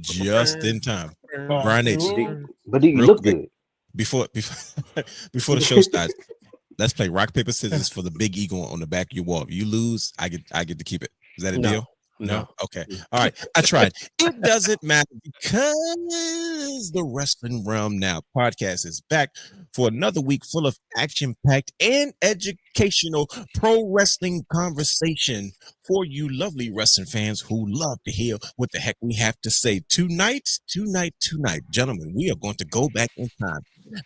Just in time. Brian H. But do you Real look quick, good? before before the show starts, let's play rock paper scissors for the big eagle on the back of your wall. If you lose, I get to keep it. Is that a deal? No. Okay. All right. I tried. It doesn't matter because the Wrestling Realm Now podcast is back for another week full of action-packed and educational pro wrestling conversation for you lovely wrestling fans who love to hear what the heck we have to say. Tonight, gentlemen, we are going to go back in time.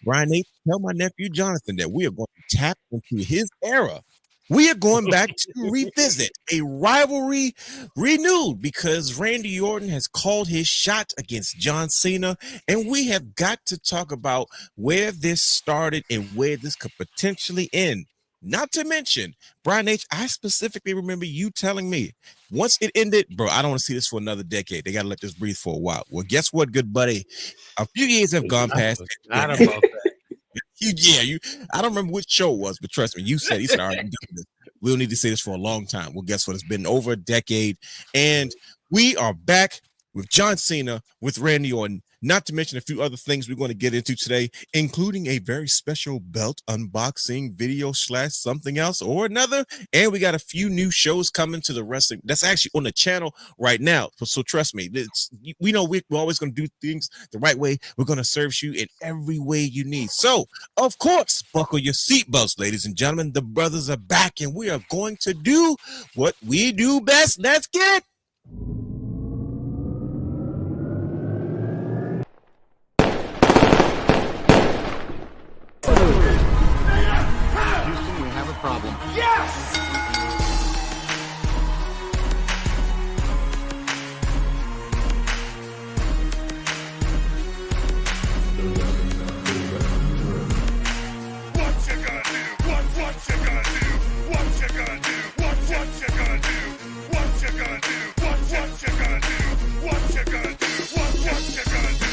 Brian H., tell my nephew Jonathan that we are going to tap into his era. We are going back to revisit a rivalry renewed because Randy Orton has called his shot against John Cena, and we have got to talk about where this started and where this could potentially end. Not to mention, Brian H., I specifically remember you telling me once it ended, bro, I don't want to see this for another decade. They got to let this breathe for a while. Well, guess what, good buddy? A few years have gone past. Not about that. I don't remember which show it was, but trust me, he said, all right, we'll need to say this for a long time. Well, guess what? It's been over a decade, and we are back with John Cena, with Randy Orton, not to mention a few other things we're going to get into today, including a very special belt unboxing video / something else or another. And we got a few new shows coming to the wrestling that's actually on the channel right now. So trust me, we know we're always going to do things the right way. We're going to serve you in every way you need. So, of course, buckle your seatbelts, ladies and gentlemen. The brothers are back, and we are going to do what we do best. Let's get Problem. Yes! What you gonna do? What you gonna do? What you gonna do? What you gonna do? What you gonna do? What you gonna do? What you gonna do? What you gonna do?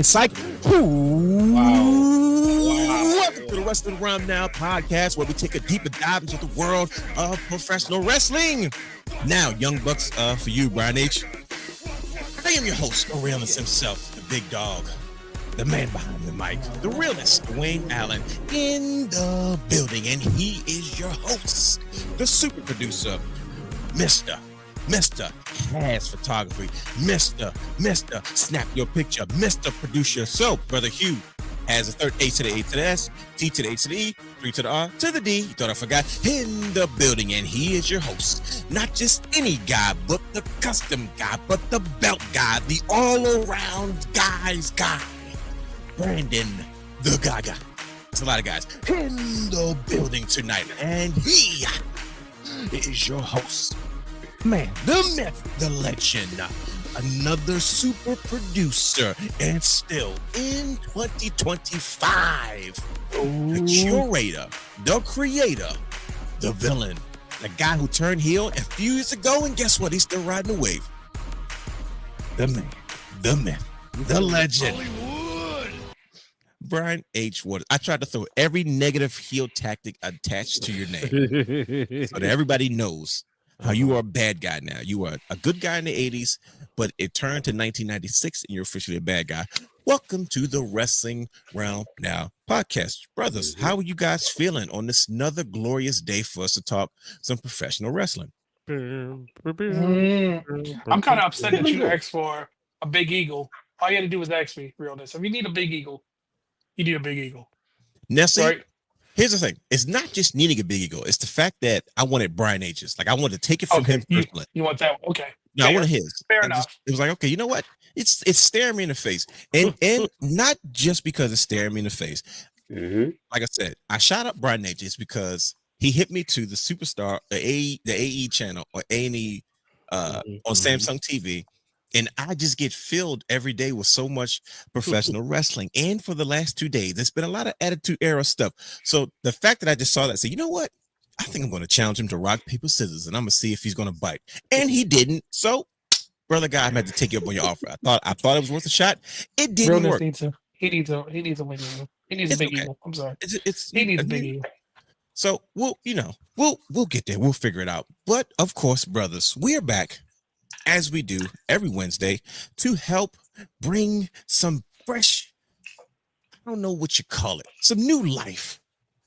Psych. Wow. Welcome to the Wrestling Realm Now podcast, where we take a deeper dive into the world of professional wrestling. Now, young bucks, for you, Brian H. I am your host, the realness himself, the big dog, the man behind the mic, the realness, Dwayne Allen, in the building, and he is your host, the super producer, Mr. Has Photography, Mr. Snap Your Picture, Mr. Produce Yourself, Brother Hugh has a third A to the A to the S, T to the A to the E, 3 to the R to the D. You thought I forgot? In the building, and he is your host. Not just any guy, but the custom guy, but the belt guy, the all-around guys guy, Brandon the Gaga. It's a lot of guys in the building tonight, and he is your host. Man, the myth, the legend, another super producer, and still in 2025, the curator, the creator, the villain, the guy who turned heel a few years ago, and guess what? He's still riding the wave. The man, the myth, the legend. Hollywood. Brian H. Waters. I tried to throw every negative heel tactic attached to your name so that everybody knows how you are a bad guy now. You were a good guy in the 80s, but it turned to 1996 and you're officially a bad guy. Welcome to the Wrestling Realm Now podcast. Brothers, how are you guys feeling on this another glorious day for us to talk some professional wrestling? I'm kind of upset that you asked for a big eagle. All you had to do was ask me, realness. If you need a big eagle, you need a big eagle. Now, see, right? Here's the thing. It's not just needing a big ego. It's the fact that I wanted Brian H's. Like, I wanted to take it from him personally. You want that one? Okay. No, I wanted his. Fair enough. It was like, okay, you know what? It's staring me in the face. And not just because it's staring me in the face. Mm-hmm. Like I said, I shot up Brian H's because he hit me to the Superstar, the AE channel or A&E on Samsung TV. And I just get filled every day with so much professional wrestling. And for the last 2 days, there's been a lot of Attitude Era stuff. So the fact that I just saw that, I said, you know what? I think I'm going to challenge him to rock, paper, scissors, and I'm going to see if he's going to bite. And he didn't. So brother guy, I'm had to take you up on your offer. I thought it was worth a shot. It didn't Realness work. needs a he needs a wing eagle. He needs a It's big okay. eagle. I'm sorry. It's He you, needs a big you eagle. so we'll get there. We'll figure it out. But of course, brothers, we are back as we do every Wednesday to help bring some fresh, I don't know what you call it, some new life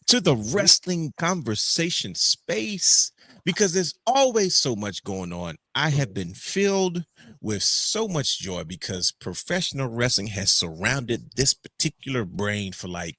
to the wrestling conversation space because there's always so much going on. I have been filled with so much joy because professional wrestling has surrounded this particular brain for like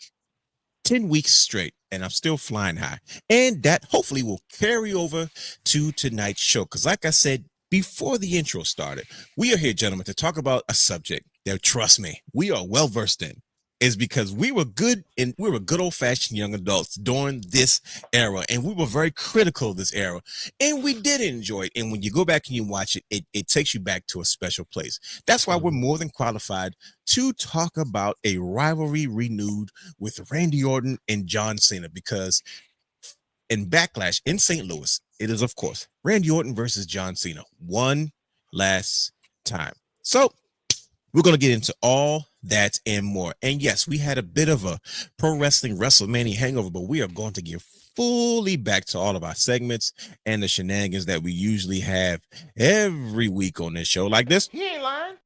10 weeks straight, and I'm still flying high. And that hopefully will carry over to tonight's show. Because, like I said before the intro started, we are here, gentlemen, to talk about a subject that, trust me, we are well versed in. Is because we were good old-fashioned young adults during this era, and we were very critical of this era, and we did enjoy it. And when you go back and you watch it, it takes you back to a special place. That's why we're more than qualified to talk about a rivalry renewed with Randy Orton and John Cena, because in Backlash in St. Louis, it is, of course, Randy Orton versus John Cena one last time. So we're going to get into all that and more. And yes, we had a bit of a pro wrestling WrestleMania hangover, but we are going to get fully back to all of our segments and the shenanigans that we usually have every week on this show like this. He ain't lying.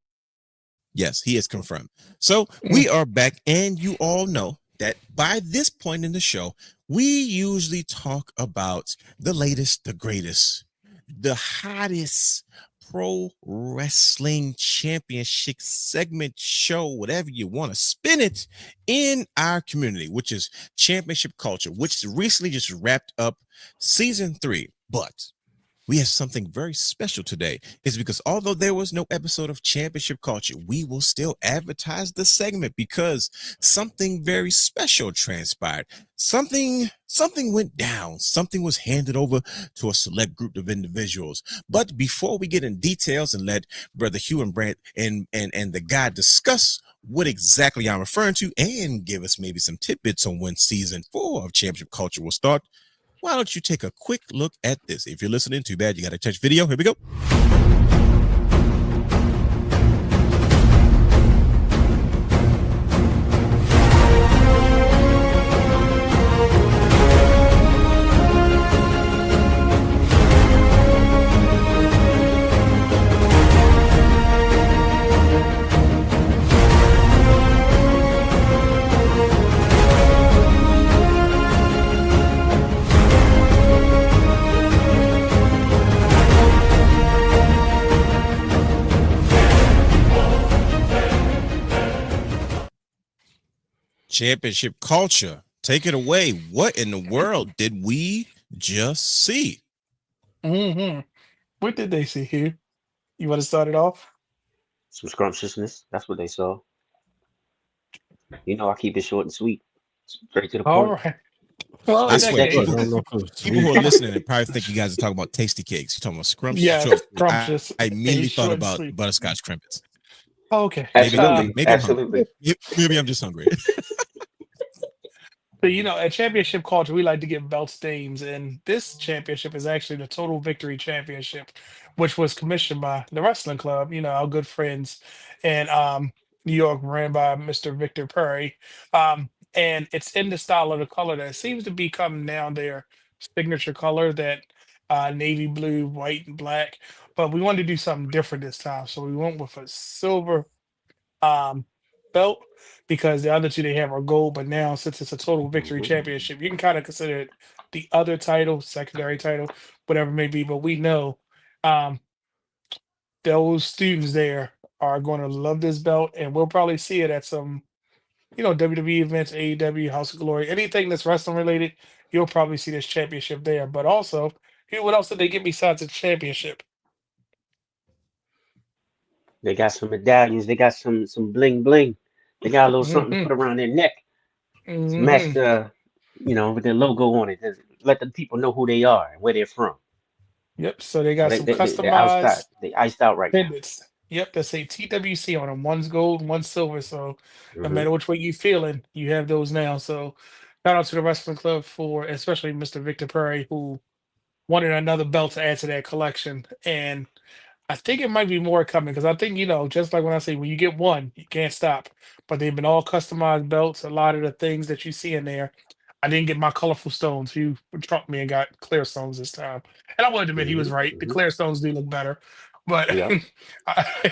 Yes, he is confirmed. So we are back, and you all know that by this point in the show, we usually talk about the latest, the greatest, the hottest pro wrestling championship segment show, whatever you want to spin it, in our community, which is Championship Culture, which recently just wrapped up season 3. But we have something very special today. Is because although there was no episode of Championship Culture, we will still advertise the segment because something very special transpired. Something went down. Something was handed over to a select group of individuals. But before we get in details and let Brother Hugh and Brand and the guy discuss what exactly I'm referring to and give us maybe some tidbits on when season 4 of Championship Culture will start, why don't you take a quick look at this? If you're listening, too bad, you got to touch video. Here we go. Championship Culture, take it away. What in the world did we just see? What did they see here? You want to start it off? Some scrumptiousness. That's what they saw. You know, I keep it short and sweet. Straight to the All point. right. Well, I in that swear, case, people who are listening and probably think you guys are talking about tasty cakes. You're talking about scrumptious. yeah, Trust me, scrumptious. I immediately and thought short and about sweet. butterscotch crimpets. Oh, okay. Absolutely. Maybe I'm Absolutely. Maybe I'm just hungry. So, at Championship Culture, we like to give belts names, and this championship is actually the Total Victory Championship, which was commissioned by the Wrestling Club, our good friends in New York, ran by Mr. Victor Perry. And it's in the style of the color that seems to become now their signature color, that navy blue, white, and black. But we wanted to do something different this time, so we went with a silver um, belt, because the other two they have are gold. But now, since it's a Total Victory Championship, you can kind of consider it the other title, secondary title, whatever it may be. But we know um, those students there are going to love this belt, and we'll probably see it at some, WWE events, AEW, House of Glory, anything that's wrestling related. You'll probably see this championship there. But also, what else did they get besides the championship? They got some medallions. They got some bling bling. They got a little something to hmm put around their neck. To match hmm the, with their logo on it. To let the people know who they are and where they're from. Yep. So they So got some they're outside. customized They iced out right now. tidbits. Yep, that say TWC on them. One's gold, one's silver. So no Hmm matter which way you feeling, you have those now. So shout out to the wrestling club for especially Mr. Victor Perry, who wanted another belt to add to that collection. And I think it might be more coming because I think, just like when I say when you get one, you can't stop. But they've been all customized belts. A lot of the things that you see in there, I didn't get my colorful stones. He trumped me and got clear stones this time. And I would admit he was right. The Mm-hmm. clear stones do look better. But Yep.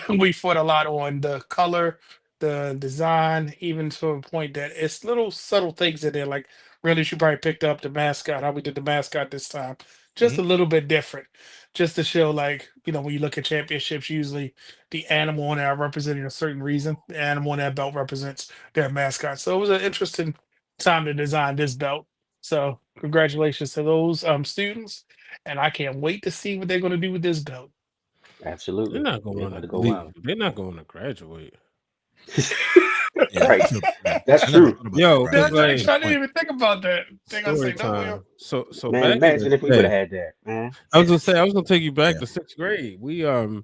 we fought a lot on the color, the design, even to a point that it's little subtle things in there. Like, really, she probably picked up the mascot, how we did the mascot this time. Just a Mhm. little bit different just to show like when you look at championships usually the animal on there representing a certain reason, the animal on that belt represents their mascot, so it was an interesting time to design this belt. So congratulations to those students, and I can't wait to see what they're going to do with this belt. They're Absolutely. not going They're to about to go leave. wild. They're not going to graduate. Yeah, Right. I feel bad. That's I never true. thought about Yo, that, cause That's Brian. like actually, I didn't Point. even think about that. They're gonna story say no, time. So Man, back in imagine the if we would day, have had that, man. I was gonna say I was gonna take you back Yeah. to sixth grade. We the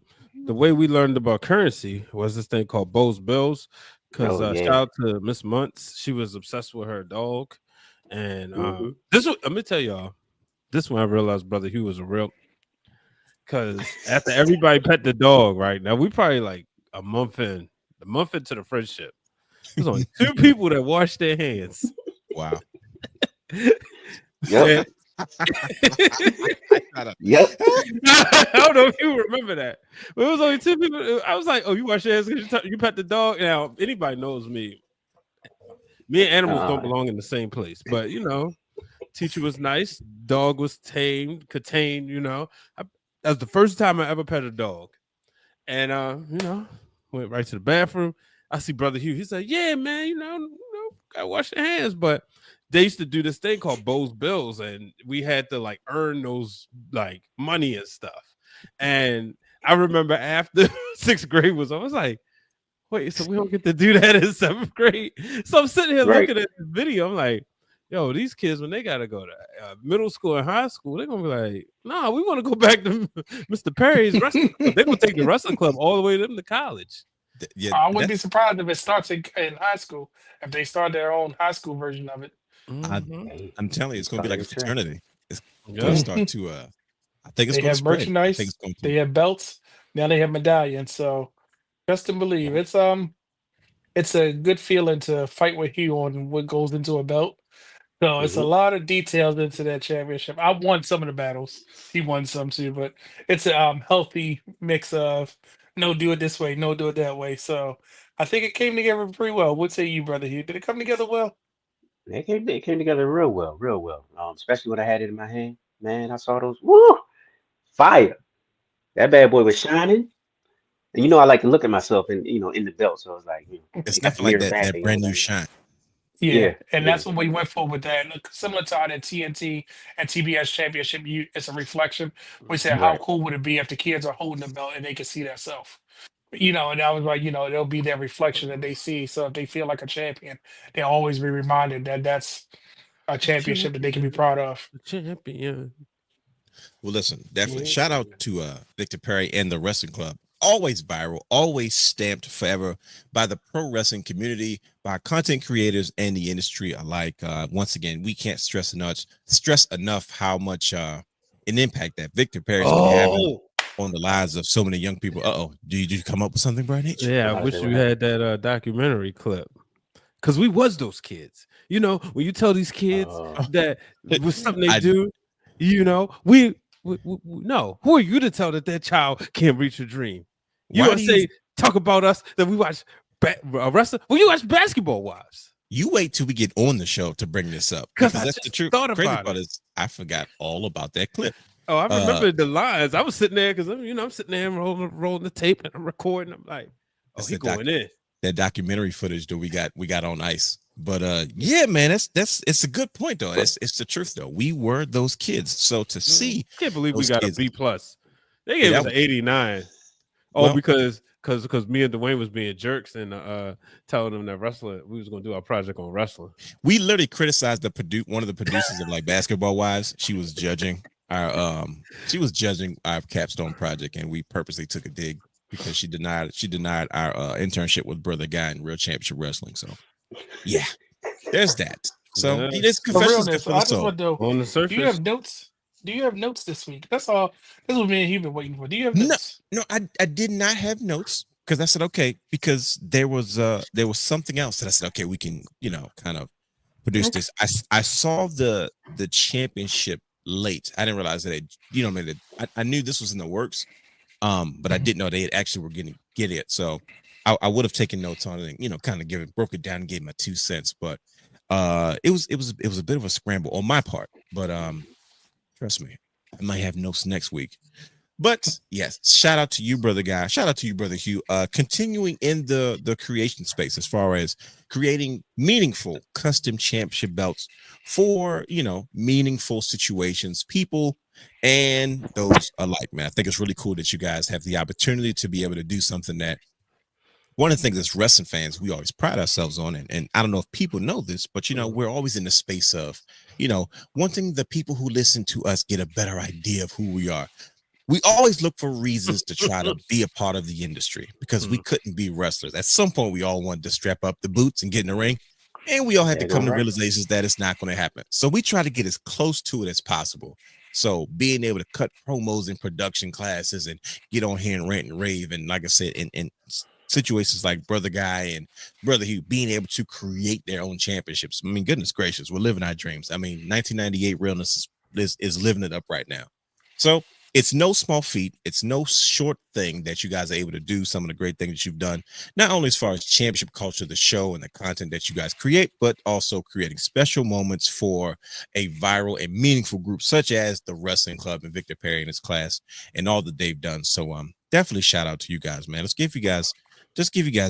way we learned about currency was this thing called Bose Bills. Cause Oh shout yeah. out to Miss Muntz, she was obsessed with her dog, and Mm-hmm. this was, let me tell y'all, this one I realized Brother Hugh was a real. Cause after everybody pet the dog, right now we probably like a month into the friendship. There's only two people that wash their hands. Wow. Yep. Yep. I don't know if you remember that, but it was only two people. I was like, "Oh, you wash your hands because you pet the dog." Now, anybody knows me. Me and animals don't belong in the same place, but teacher was nice. Dog was contained. That was the first time I ever pet a dog, and went right to the bathroom. I see Brother Hugh. He said, "Yeah, man, gotta wash your hands." But they used to do this thing called Bose Bills, and we had to like earn those like money and stuff. And I remember after sixth grade was, I was like, "Wait, so we don't get to do that in seventh grade?" So I'm sitting here Right. looking at this video. I'm like, "Yo, these kids when they gotta go to middle school and high school, they're gonna be like, nah, we want to go back to Mr. Perry's wrestling club. They're gonna take the wrestling club all the way to them to college." Yeah, I wouldn't be surprised if it starts in high school, if they start their own high school version of it. Mhm. Hey, I'm telling you, it's gonna be like a started a trend. fraternity. It's Yeah. gonna start to I think it's They gonna have spread. I think merchandise, it's going they to. have belts, now they have medallions. So trust and believe. It's a good feeling to fight with Hugh on what goes into a belt. So it's a Mm-hmm. lot of details into that championship. I won some of the battles. He won some too, but it's a healthy mix of no, do it this way, no, do it that way. So I think it came together pretty well. What say you, brother Hugh? Did it come together well? They came together real well, real well. Especially when I had it in my hand. Man, I saw those. Woo! Fire. That bad boy was shining. And I like to look at myself in the belt. So I was like, It's you got the definitely like mirror back that there, brand new like, shine. Yeah, yeah, and yeah. that's what we went for with that. Look, similar to how the TNT and TBS championship, it's a reflection. We said, how Right. cool would it be if the kids are holding the belt and they can see themselves? And I was like, it'll be their reflection that they see. So if they feel like a champion, they'll always be reminded that that's a The championship that they can be champion, proud of. the champion. Well, listen, definitely Yeah. shout out to Victor Perry and the Wrestling Club. Always viral, always stamped forever by the pro wrestling community, by content creators and the industry alike. Once again, we can't stress enough how much an impact that Victor Perry's been having on the lives of so many young people. Did you come up with something, Brian H? Yeah, I wish you had that documentary clip. Because we was those kids. When you tell these kids that was something they do, we no. Who are you to tell that child can't reach a dream? You Why gonna do you say talk about us that we watch wrestling? Well, you watch Basketball Wives. you wait till we get on the show to bring this up? 'Cause Because I that's the just truth. thought Crazy about part it. is I forgot all about that clip. Oh, I remember the lines. I was sitting there because I'm sitting there rolling the tape and I'm recording. I'm like, It's he the doc- going in. that documentary footage that we got on ice. But yeah, man, it's a good point though. It's the truth though. We were those kids. So to see I can't believe we those got kids- a B plus. They gave Yeah, us that an 89. well- Because me and Dwayne was being jerks and telling them that we was gonna do our project on wrestling. we literally criticized one of the producers of like Basketball Wives. She was judging our capstone project, and we purposely took a dig because she denied our internship with Brother Guy in Real Championship Wrestling. So yeah, there's that. So Yeah. there's For confessions realness, for I the just soul. want to know, On the do you have surface, notes? Do you have notes this week? That's all. This is what me and Hugh been waiting for. Do you have No, notes? no, I did not have notes because I said okay because there was something else that I said okay we can kind of produce this. I saw the championship late. I didn't realize that I knew this was in the works, but I didn't know they actually were get it. So I would have taken notes on it and kind of broke it down and gave my 2 cents. But it was a bit of a scramble on my part. But trust me, I might have notes next week. But yes, shout out to you, brother guy. Shout out to you, brother Hugh. Continuing in the creation space as far as creating meaningful custom championship belts for meaningful situations, people, and those alike. Man, I think it's really cool that you guys have the opportunity to be able to do something that one of the things as wrestling fans we always pride ourselves on, and I don't know if people know this, but we're always in the space of wanting the people who listen to us get a better idea of who we are. We always look for reasons to try to be a part of the industry because we couldn't be wrestlers. At some point, we all wanted to strap up the boots and get in the ring, and we all had to come to realizations that it's not going to happen. So we try to get as close to it as possible. So being able to cut promos in production classes and get on here and rant and rave, and like I said, in situations like Brother Guy and Brother Hugh being able to create their own championships. I mean, goodness gracious, we're living our dreams. I mean, 1998 realness is living it up right now. So it's no small feat. It's no short thing that you guys are able to do. Some of the great things that you've done, not only as far as championship culture, the show and the content that you guys create, but also creating special moments for a viral and meaningful group such as the Wrestling Club and Victor Perry and his class and all that they've done. So definitely shout out to you guys, man. Let's give you guys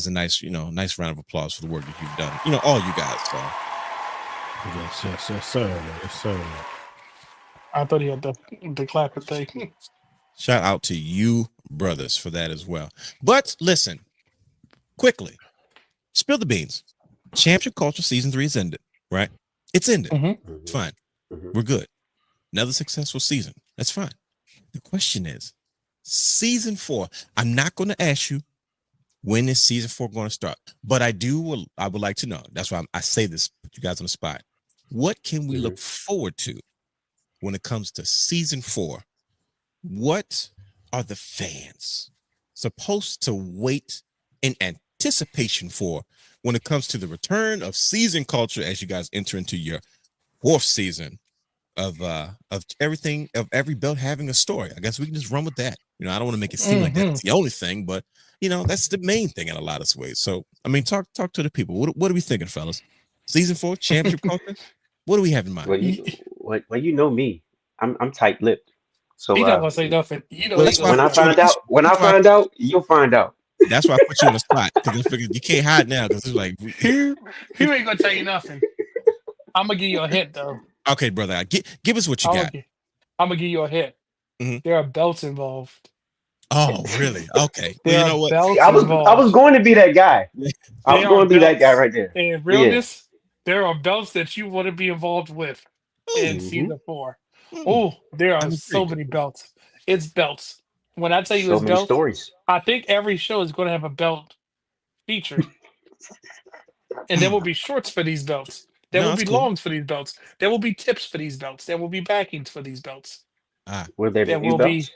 a nice, nice round of applause for the work that you've done. All you guys. So. Yes, sir. Yes, sir. I thought he had the clapper thing. Shout out to you, brothers, for that as well. But listen, quickly, spill the beans. Championship Culture Season 3 is ended, right? It's ended. It's fine. We're good. Another successful season. That's fine. The question is, Season 4. I'm not going to ask you when is Season 4 going to start, but I would like to know. That's why I say this, put you guys on the spot. What can we look forward to when it comes to Season 4? What are the fans supposed to wait in anticipation for when it comes to the return of Season Culture as you guys enter into your 4th season of everything, of every belt having a story? I guess we can just run with that. I don't want to make it seem like that's the only thing, but that's the main thing in a lot of ways. So I mean, talk to the people. What are we thinking, fellas? Season 4 championship culture. What do we have in mind? Well, you know me. I'm tight-lipped. So He not gonna say nothing. when I find out, you'll find out. That's why I put you on the spot because I figured you can't hide now because it's like he ain't gonna tell you nothing. I'm gonna give you a hint though. Okay, brother, give us what you got. I'm gonna give you a hint. There are belts involved. Oh, really? Okay. There well, you know what? See, I was going to be that guy. I was going to be that guy right there. In realness, there are belts that you want to be involved with in Season 4. Oh, there are so many belts. It's belts. When I tell you it's belts, stories. I think every show is going to have a belt featured. And there will be shorts for these belts. There will be longs for these belts. There will be tips for these belts. There will be backings for these belts. Will there be new belts?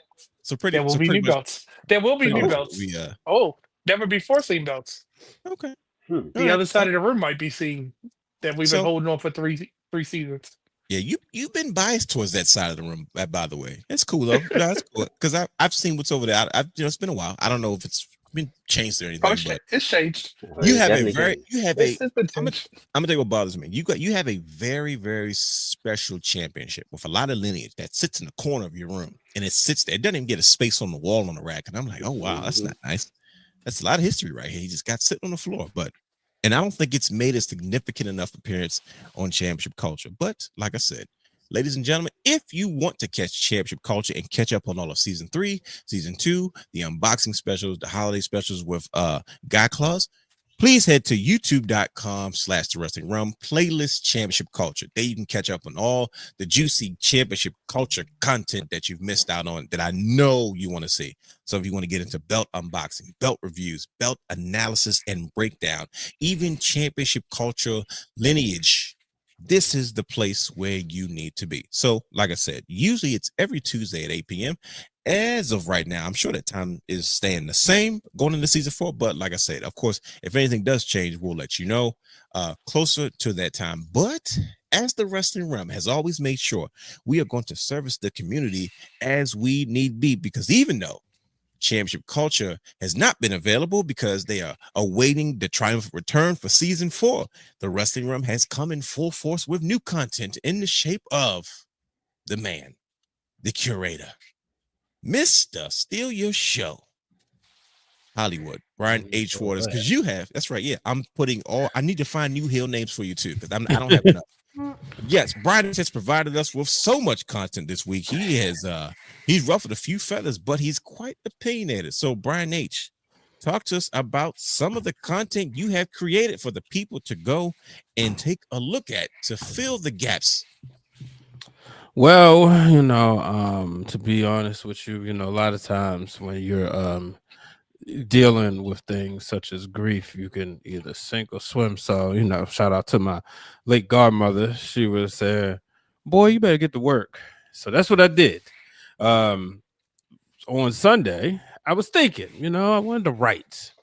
There will be new belts. There will be new belts. There will be 4-seam belts. Okay. The other side of the room might be seen that we've been holding on for three seasons. Yeah, you've been biased towards that side of the room, by the way. It's cool though. That's cool because I've seen what's over there. It's been a while. I don't know if it's been changed or anything. But it's changed. I'm gonna tell you what bothers me. You have a very, very special championship with a lot of lineage that sits in the corner of your room, and it sits there. It doesn't even get a space on the wall on the rack, and I'm like, oh wow, that's not nice. That's a lot of history right here. He just got sitting on the floor, and I don't think it's made a significant enough appearance on Championship Culture. But like I said, ladies and gentlemen, if you want to catch Championship Culture and catch up on all of Season 3, Season 2, the unboxing specials, the holiday specials with Guy Claus, please head to youtube.com/The Wrestling Realm playlist Championship Culture. There you can catch up on all the juicy Championship Culture content that you've missed out on that I know you want to see. So if you want to get into belt unboxing, belt reviews, belt analysis and breakdown, even Championship Culture lineage this is the place where you need to be. So, like I said, usually it's every Tuesday at 8 p.m. As of right now, I'm sure that time is staying the same going into season 4. But like I said, of course, if anything does change, we'll let you know closer to that time. But as the Wrestling Realm has always made sure, we are going to service the community as we need be, because even though Championship Culture has not been available because they are awaiting the triumphant return for season 4, the Wrestling Realm has come in full force with new content in the shape of the man, the curator, Mr. Steal Your Show, Hollywood, Brian H. Waters, because you have, that's right, yeah, I'm putting all, I need to find new heel names for you too, because I don't have enough. Yes, Brian has provided us with so much content this week. He has he's ruffled a few feathers, but he's quite opinionated. So Brian H., talk to us about some of the content you have created for the people to go and take a look at to fill the gaps. Well, to be honest with you, a lot of times when you're dealing with things such as grief, you can either sink or swim. So, shout out to my late godmother. She was saying, boy, you better get to work. So that's what I did. On Sunday, I was thinking, I wanted to write.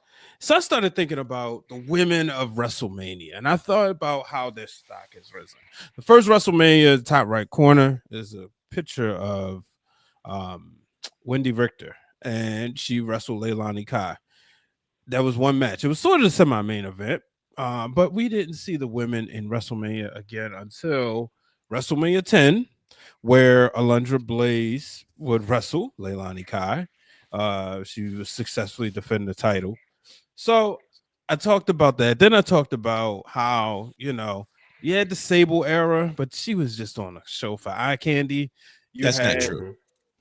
So I started thinking about the women of WrestleMania, and I thought about how their stock has risen. The first WrestleMania, top right corner, is a picture of Wendy Richter, and she wrestled Leilani Kai. That was one match. It was sort of a semi-main event, but we didn't see the women in WrestleMania again until WrestleMania 10, where Alundra Blaze would wrestle Leilani Kai. She was successfully defending the title. So I talked about that. Then I talked about how, you had the Sable era, but she was just on a show for eye candy. That's not true.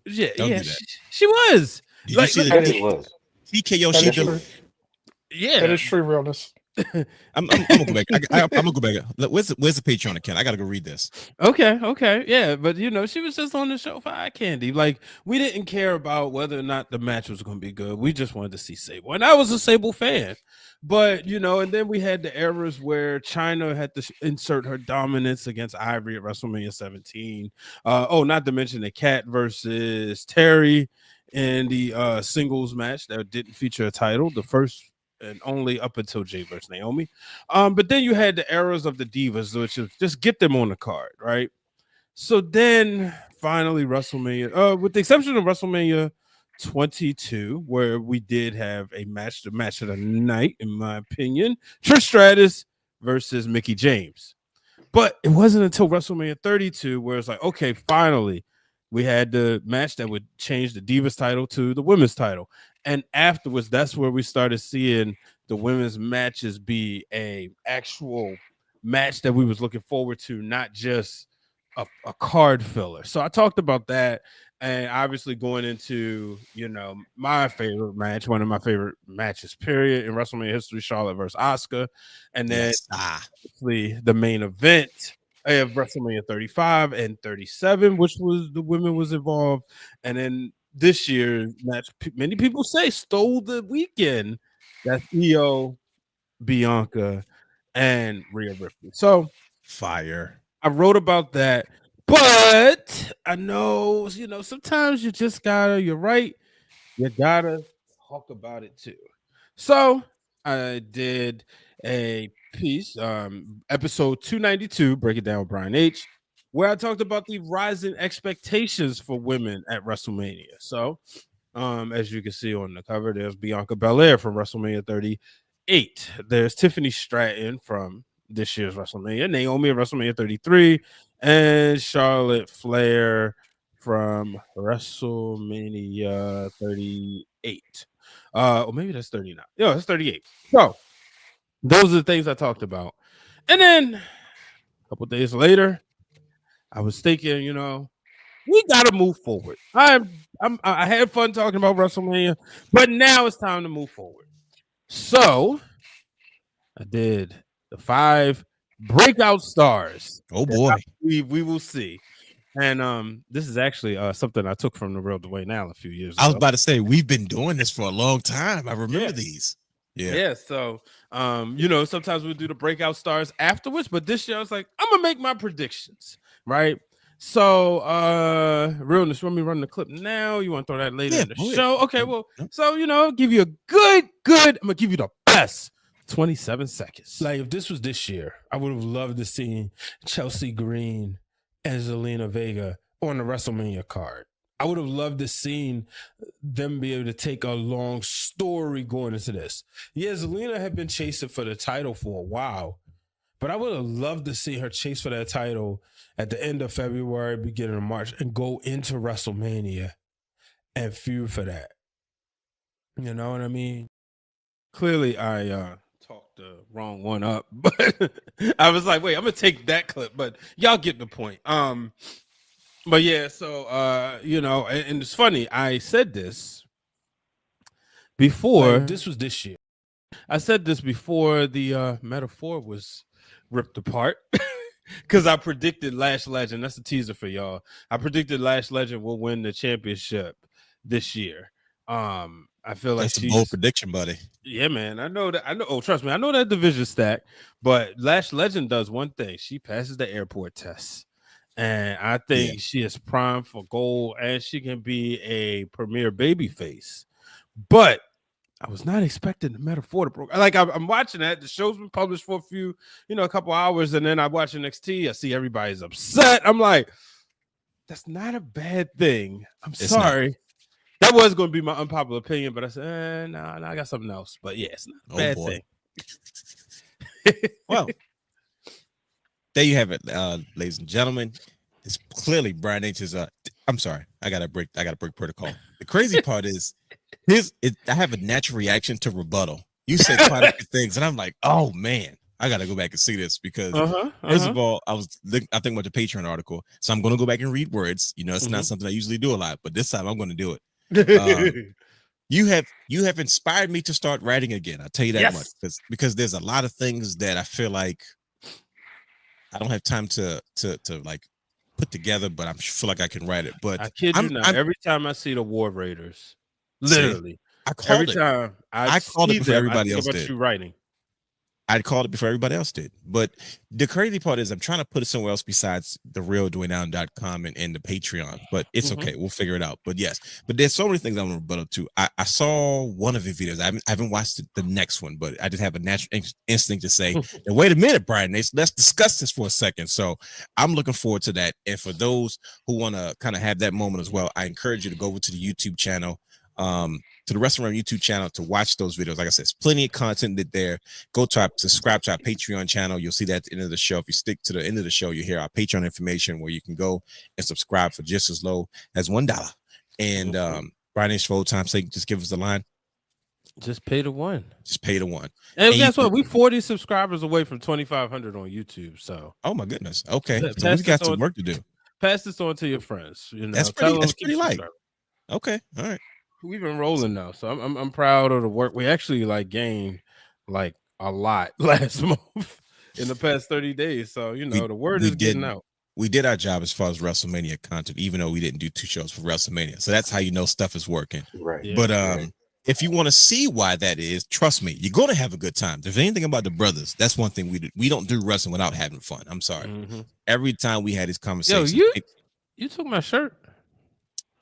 Yeah, Don't yeah, do that. she was. Did you see That the is- was. TKO That she is did? true. Yeah, That is true realness. I'm gonna go back. I'm gonna go back. Where's the Patreon account? I gotta go read this. Okay, yeah, but she was just on the show for eye candy. Like, we didn't care about whether or not the match was going to be good. We just wanted to see Sable, and I was a Sable fan. But and then we had the eras where China had to insert her dominance against Ivory at WrestleMania 17. Not to mention the Cat versus Terry in the singles match that didn't feature a title. The first and only up until Jay versus Naomi. But then you had the eras of the Divas, which is just get them on the card, right? So then finally WrestleMania, with the exception of WrestleMania 22, where we did have the match of the night, in my opinion, Trish Stratus versus Mickie James. But it wasn't until WrestleMania 32 where it's like, okay, finally, we had the match that would change the Divas title to the women's title. And afterwards, that's where we started seeing the women's matches be a actual match that we was looking forward to, not just a card filler. So I talked about that, and obviously going into my favorite match, one of my favorite matches, period, in WrestleMania history, Charlotte versus Asuka, and then obviously the main event of WrestleMania 35 and 37, which was the women was involved, and then this year's match, many people say stole the weekend. That's Io, Bianca, and Rhea Ripley. So Fire. I wrote about that, but I know, sometimes you just gotta, you're right, you gotta talk about it too. So I did a piece, episode 292, Break It Down with Brian H., where I talked about the rising expectations for women at WrestleMania. So, as you can see on the cover, there's Bianca Belair from WrestleMania 38. There's Tiffany Stratton from this year's WrestleMania, Naomi at WrestleMania 33, and Charlotte Flair from WrestleMania 38. Or maybe that's 39. Yeah, that's 38. So those are the things I talked about. And then a couple days later, I was thinking, we gotta move forward. I had fun talking about WrestleMania, but now it's time to move forward. So I did the 5 breakout stars. Oh boy, we will see. And this is actually something I took from the real Dwayne Allen a few years ago. I was about to say we've been doing this for a long time. I remember these. Yeah, so sometimes we'll do the breakout stars afterwards, but this year I was like, I'm gonna make my predictions, right? So Realness, want me run the clip now? You want to throw that later in the show? Okay, well, so give you a good, I'm gonna give you the best 27 seconds. Like if this was this year, I would have loved to see Chelsea Green and Zelina Vega on the WrestleMania card. I would have loved to seen them be able to take a long story going into this. Yeah, Zelina had been chasing for the title for a while, but I would have loved to see her chase for that title at the end of February, beginning of March, and go into WrestleMania and feud for that. You know what I mean? Clearly, I talked the wrong one up, but I was like, wait, I'm gonna take that clip, but y'all get the point. But yeah, so and it's funny. I said this before. Like, this was this year. I said this before the metaphor was ripped apart because I predicted Lash Legend. That's a teaser for y'all. I predicted Lash Legend will win the championship this year. I feel like that's a bold prediction, buddy. Yeah, man. I know that. Oh, trust me. I know that division stack, but Lash Legend does one thing. She passes the airport test. And I think she is primed for gold, and she can be a premier babyface. But I was not expecting the metaphor to broke. Like I'm watching that. The show's been published for a couple hours, and then I watch NXT. I see everybody's upset. I'm like, that's not a bad thing. It's sorry. That was going to be my unpopular opinion, but I said, no, I got something else. But yeah, it's not a bad thing. Well. There you have it, ladies and gentlemen. It's clearly Brian H's. I'm sorry, I gotta break protocol. The crazy part is, I have a natural reaction to rebuttal. You say quite a few things, and I'm like, oh man, I gotta go back and see this because first of all, I think about the Patreon article, so I'm gonna go back and read words. It's not something I usually do a lot, but this time I'm gonna do it. You have inspired me to start writing again. I'll tell you that much because there's a lot of things that I feel like I don't have time to like put together, but I feel like I can write it. But I kid you not, every time I see the War Raiders, literally, I called it before everybody else did. You writing. I called it before everybody else did. But the crazy part is I'm trying to put it somewhere else besides the realDwayneAllen.com and the Patreon. But it's okay. We'll figure it out. But yes, but there's so many things I want to rebuttal to. I saw one of your videos. I haven't watched the next one, but I just have a natural instinct to say, wait a minute, Brian, let's discuss this for a second. So I'm looking forward to that. And for those who want to kind of have that moment as well, I encourage you to go over to the YouTube channel, to the Wrestling Realm YouTube channel to watch those videos. Like I said, there's plenty of content there. Go to subscribe to our Patreon channel. You'll see that at the end of the show. If you stick to the end of the show, you hear our Patreon information where you can go and subscribe for just as low as $1. And Brian H. for old time's sake, just give us the line. Just pay the one. Just pay the one. And guess what? We 40 subscribers away from 2,500 on YouTube. So oh my goodness. Okay. So we got some work to do. Pass this on to your friends. That's pretty light. Okay. All right. We've been rolling now, so I'm proud of the work. We actually gained a lot last month in the past 30 days. So the word is getting out. We did our job as far as WrestleMania content, even though we didn't do 2 shows for WrestleMania. So that's how stuff is working. Right. Yeah, but if you want to see why that is, trust me, you're gonna have a good time. If there's anything about the brothers, that's one thing we do. We don't do wrestling without having fun. I'm sorry. Every time we had this conversation, you took my shirt.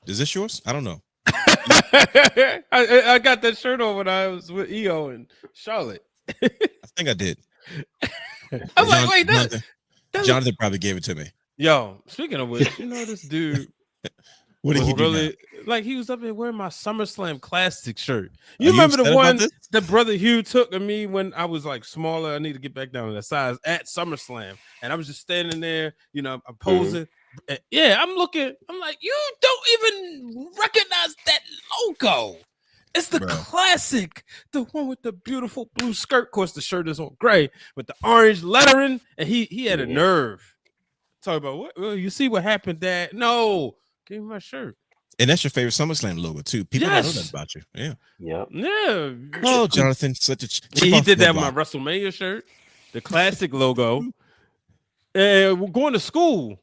Is this yours? I don't know. I got that shirt on when I was with EO and Charlotte. I think I did. I was like, wait, Jonathan probably gave it to me. Yo, speaking of which, this dude. What did he do? Really, he was up there wearing my SummerSlam Classic shirt. You remember the one that brother Hugh took of me when I was smaller? I need to get back down to that size at SummerSlam, and I was just standing there, I'm posing. Yeah, I'm looking. I'm like, you don't even recognize that logo. It's the classic, the one with the beautiful blue skirt. Of course, the shirt is on gray with the orange lettering, and he had a nerve. Talk about what? Well, you see what happened, Dad? No, give me my shirt. And that's your favorite SummerSlam logo too. People don't know that about you. Yeah. Yeah. Oh, Jonathan, such a he did that with my WrestleMania shirt, the classic logo. And we're going to school.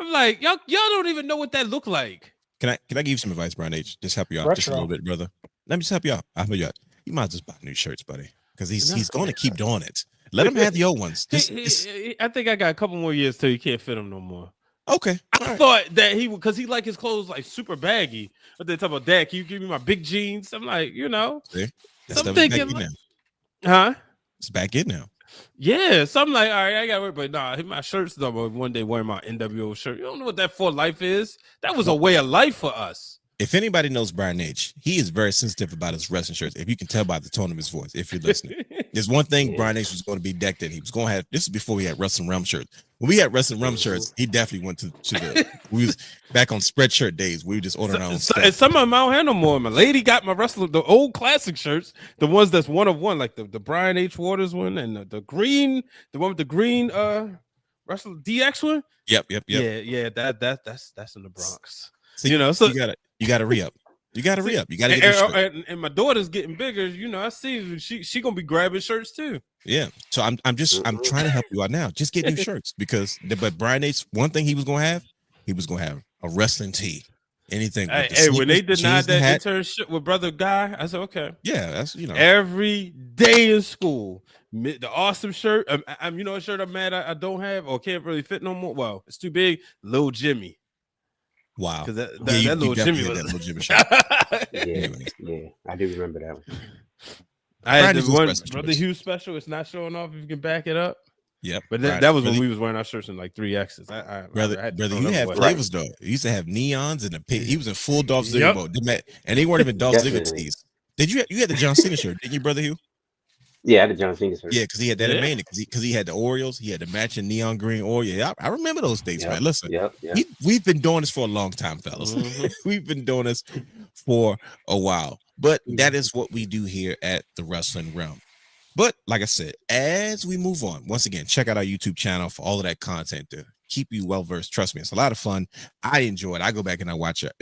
I'm like, y'all don't even know what that looked like. Can I give you some advice, Brian H? Just help you out just a little bit, brother. Let me just help you out. I'll help you out. You might just buy new shirts, buddy, because he's No. going to keep doing it. Let him have the old ones. I think I got a couple more years till you can't fit him no more. Okay. I thought that he would, because he like his clothes like super baggy. But they talk about, Dad, can you give me my big jeans? I'm like, See? That so stuff I'm is thinking, back in now. huh? It's back in now. Yeah, so I'm like, all right, I got to work, but nah, my shirts though. But one day wearing my NWO shirt, you don't know what that for life is. That was a way of life for us. If anybody knows Brian H., he is very sensitive about his wrestling shirts. If you can tell by the tone of his voice, if you're listening, there's one thing Brian H. was going to be decked in. He was going to have, this is before we had Wrestling Realm shirts. When we had Wrestling Realm shirts, he definitely went to we was back on spreadshirt days. We were just ordering our own stuff. And some of them I don't have no more. My lady got my wrestling, the old classic shirts, the ones that's one of one, like the Brian H. Waters one and the green, the one with the green wrestler DX one. Yep. Yeah, that's in the Bronx. So so you gotta re-up. You gotta re-up. You gotta get a shirt. And my daughter's getting bigger. I see she gonna be grabbing shirts too. Yeah. So I'm trying to help you out now. Just get new shirts but Brian H., one thing he was gonna have a wrestling tee. Anything. Hey, when they denied that internship with Brother Guy, I said, okay. Yeah, that's every day in school. The awesome shirt. A shirt I'm mad I don't have or can't really fit no more. Well, it's too big. Lil Jimmy. Wow. Because that little Jimmy was that little Jimmy shirt. Yeah, I do remember that one. I had the one Brother Hugh special. It's not showing off if you can back it up. Yep. But that was when we was wearing our shirts in like 3X's. Brother, you had flavors though. He used to have neons and he was in full Dolph Ziggler mode. And they weren't even Dolph Ziggler tees. You had the John Cena shirt, didn't you, Brother Hugh? Yeah, I had the John Cena shirt. Yeah, because he had that in Mania, because he had the Orioles, he had the matching neon green Oreo. Yeah, I remember those days, man. Listen, we've been doing this for a long time, fellas. Mm-hmm. We've been doing this for a while, but that is what we do here at the Wrestling Realm. But like I said, as we move on, once again, check out our YouTube channel for all of that content to keep you well versed. Trust me, it's a lot of fun. I enjoy it. I go back and I watch it,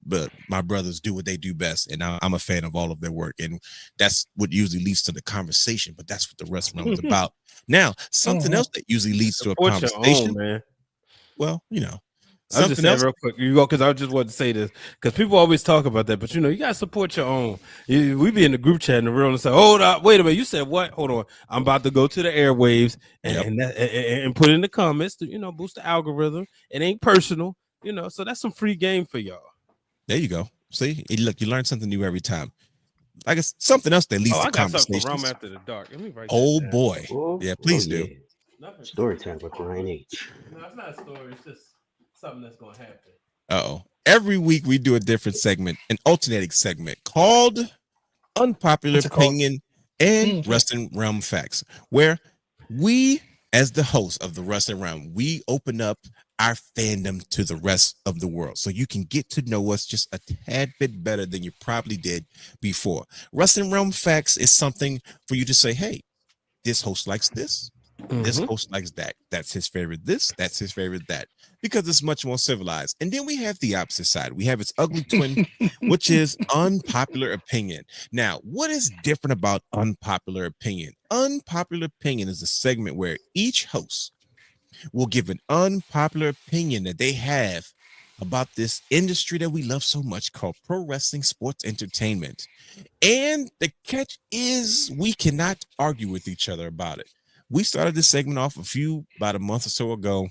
but my brothers do what they do best, and I'm a fan of all of their work, and that's what usually leads to the conversation. But that's what the Wrestling Realm is about. Now, something else that usually leads to a conversation, man. Well, I'll just say real quick, because I just wanted to say this, because people always talk about that, but you gotta support your own. We be in the group chat in the real and say, "Hold up, wait a minute, you said what? Hold on, I'm about to go to the airwaves and put in the comments to boost the algorithm. It ain't personal, so that's some free game for y'all." There you go. See, look, you learn something new every time. I guess something else that leads to conversations. Rum after the dark. Let me write boy, yeah, please do. Story time with Brian H. No, it's not a story. It's just something that's gonna happen. Every week we do a different segment, an alternating segment called Unpopular Opinion and Wrestling Realm Facts, where we, as the host of the Wrestling Realm, we open up our fandom to the rest of the world, so you can get to know us just a tad bit better than you probably did before. Wrestling Realm Facts is something for you to say, hey, this host likes this. This host likes that. That's his favorite this. That's his favorite that. Because it's much more civilized. And then we have the opposite side. We have its ugly twin, which is Unpopular Opinion. Now, what is different about Unpopular Opinion? Unpopular Opinion is a segment where each host will give an unpopular opinion that they have about this industry that we love so much called pro wrestling sports entertainment. And the catch is we cannot argue with each other about it. We started this segment off about a month or so ago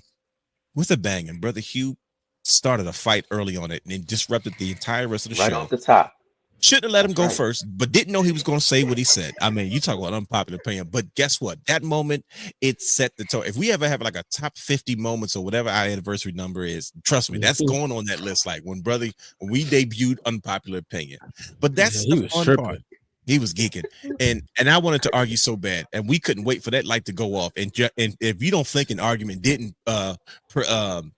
with a bang, and Brother Hugh started a fight early on it and disrupted the entire rest of the show. Right off the top. Shouldn't have let him go first, but didn't know he was going to say what he said. I mean, you talk about unpopular opinion, but guess what? That moment, it set the tone. If we ever have like a top 50 moments or whatever our anniversary number is, trust me, that's going on that list. Like when we debuted Unpopular Opinion. But that's the fun part. He was geeking, and I wanted to argue so bad, and we couldn't wait for that light to go off. And if you don't think an argument didn't freaking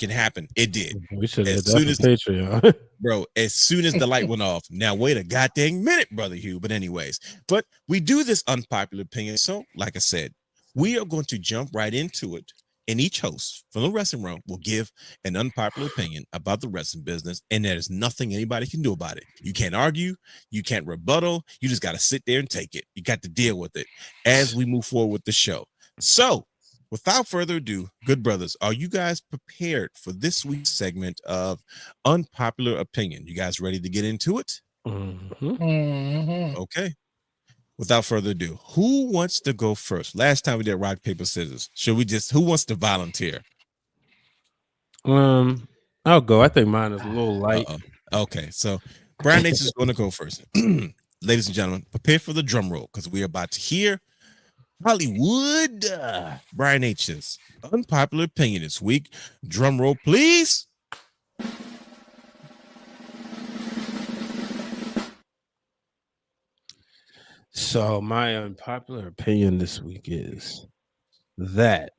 happen, it did. We should have done Patreon, bro. As soon as the light went off, now wait a goddamn minute, Brother Hugh. But anyways, we do this unpopular opinion. So, like I said, we are going to jump right into it. And each host from the Wrestling Realm will give an unpopular opinion about the wrestling business, and there's nothing anybody can do about it. You can't argue, you can't rebuttal, you just got to sit there and take it. You got to deal with it as we move forward with the show. So, without further ado, good brothers, are you guys prepared for this week's segment of Unpopular Opinion? You guys ready to get into it? Okay. Without further ado, who wants to go first? Last time we did rock, paper, scissors. Who wants to volunteer? I'll go. I think mine is a little light. Okay, so Brian H is going to go first. Ladies and gentlemen, prepare for the drum roll because we're about to hear Hollywood. Brian H's unpopular opinion this week. Drum roll, please. So my unpopular opinion this week is that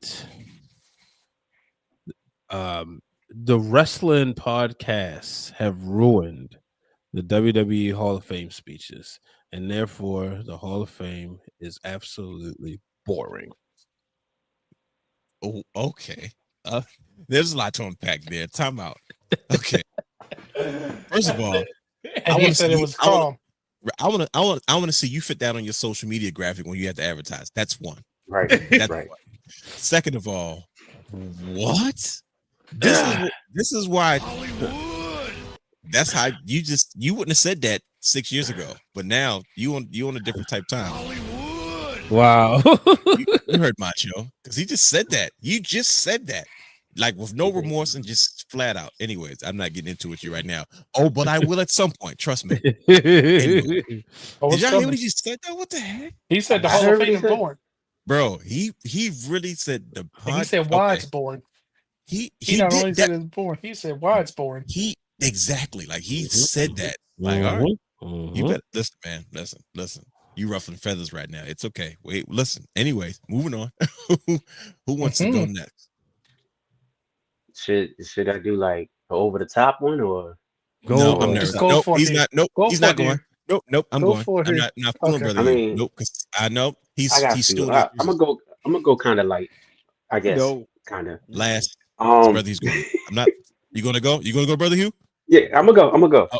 the wrestling podcasts have ruined the WWE Hall of Fame speeches, and therefore the Hall of Fame is absolutely boring. Oh, okay. There's a lot to unpack there. Time out. Okay. First of all, And he said it was calm. I want to see you fit that on your social media graphic when you have to advertise. That's one. Right. That's Right. one. Second of all, what? This is why. Hollywood. That's how you wouldn't have said that 6 years ago, but now you on a different type time. Hollywood. Wow. You heard Macho because he just said that. You just said that, like with no remorse and just flat out. Anyways, I'm not getting into it with you right now. Oh, but I will at some point. Trust me. Anyway. Oh, Did it's y'all hear coming. what he just said? Though, what the heck, He said the I Hall heard of what he Fame is said. boring. bro? He really said the. And he said why it's boring. He Not did only that. said it's boring, he said why it's boring. He exactly like he said that. Like, all right, you better listen, man. Listen. You ruffling feathers right now. It's okay. Wait, listen. Anyways, moving on. Who wants to go next? Should I do like an over the top one or? No, for I'm it. nervous. Just go Nope, for it, he's dude. not. Nope, Go he's for not it, going. dude. Nope, I'm Go going. for it, I'm dude. not fooling Okay. brother. I you. mean, Nope, because I know he's I got he's to. still I'm gonna go kind of light. I guess. No. Kind of. last. Brother, he's going. I'm not. You gonna go? You gonna go, brother Hugh? Yeah, I'm gonna go. Oh,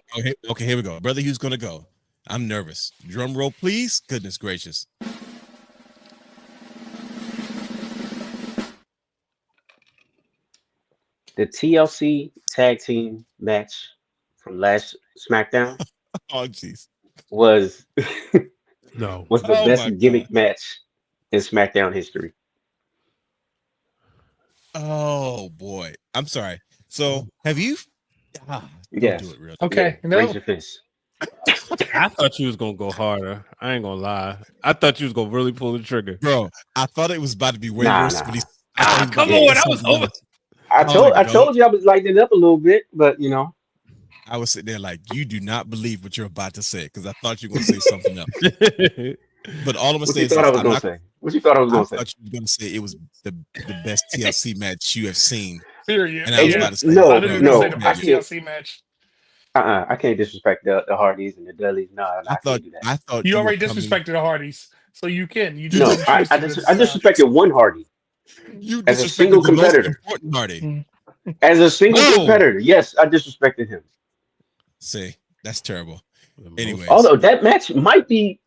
okay, here we go. Brother Hugh's gonna go. I'm nervous. Drum roll, please. Goodness gracious. The TLC tag team match from last SmackDown Oh, jeez. was No. was the Oh my best gimmick match in SmackDown history. Oh boy. I'm sorry. So have you? Don't Yes. do it real. Okay, Yeah, no. raise your fist. I thought you was gonna go harder. I ain't gonna lie. I thought you was gonna really pull the trigger. Bro, I thought it was about to be way Nah, worse, nah. but he's. Come Yeah, on, it's I was over. I Oh, told you I was lighting it up a little bit, but you know. I was sitting there like, you do not believe what you're about to say because I thought you were going to say something else. But all I'm going to What say you is thought I this, was I'm gonna not- say? What you thought I was I gonna say? thought you were going to say it was the best TLC match you have seen. Period. And I was Yeah. about to say, No, I didn't even no, say the I best can't. TLC match. I can't disrespect the Hardys and the Dudleys. No, I can't do that. I thought You were already coming- disrespected the Hardys, so you can. You No, just I disrespected one Hardy You as a disrespected single the most competitor. important party. As a single Whoa. competitor. Yes, I disrespected him. See, that's terrible. Anyways, Although that match might be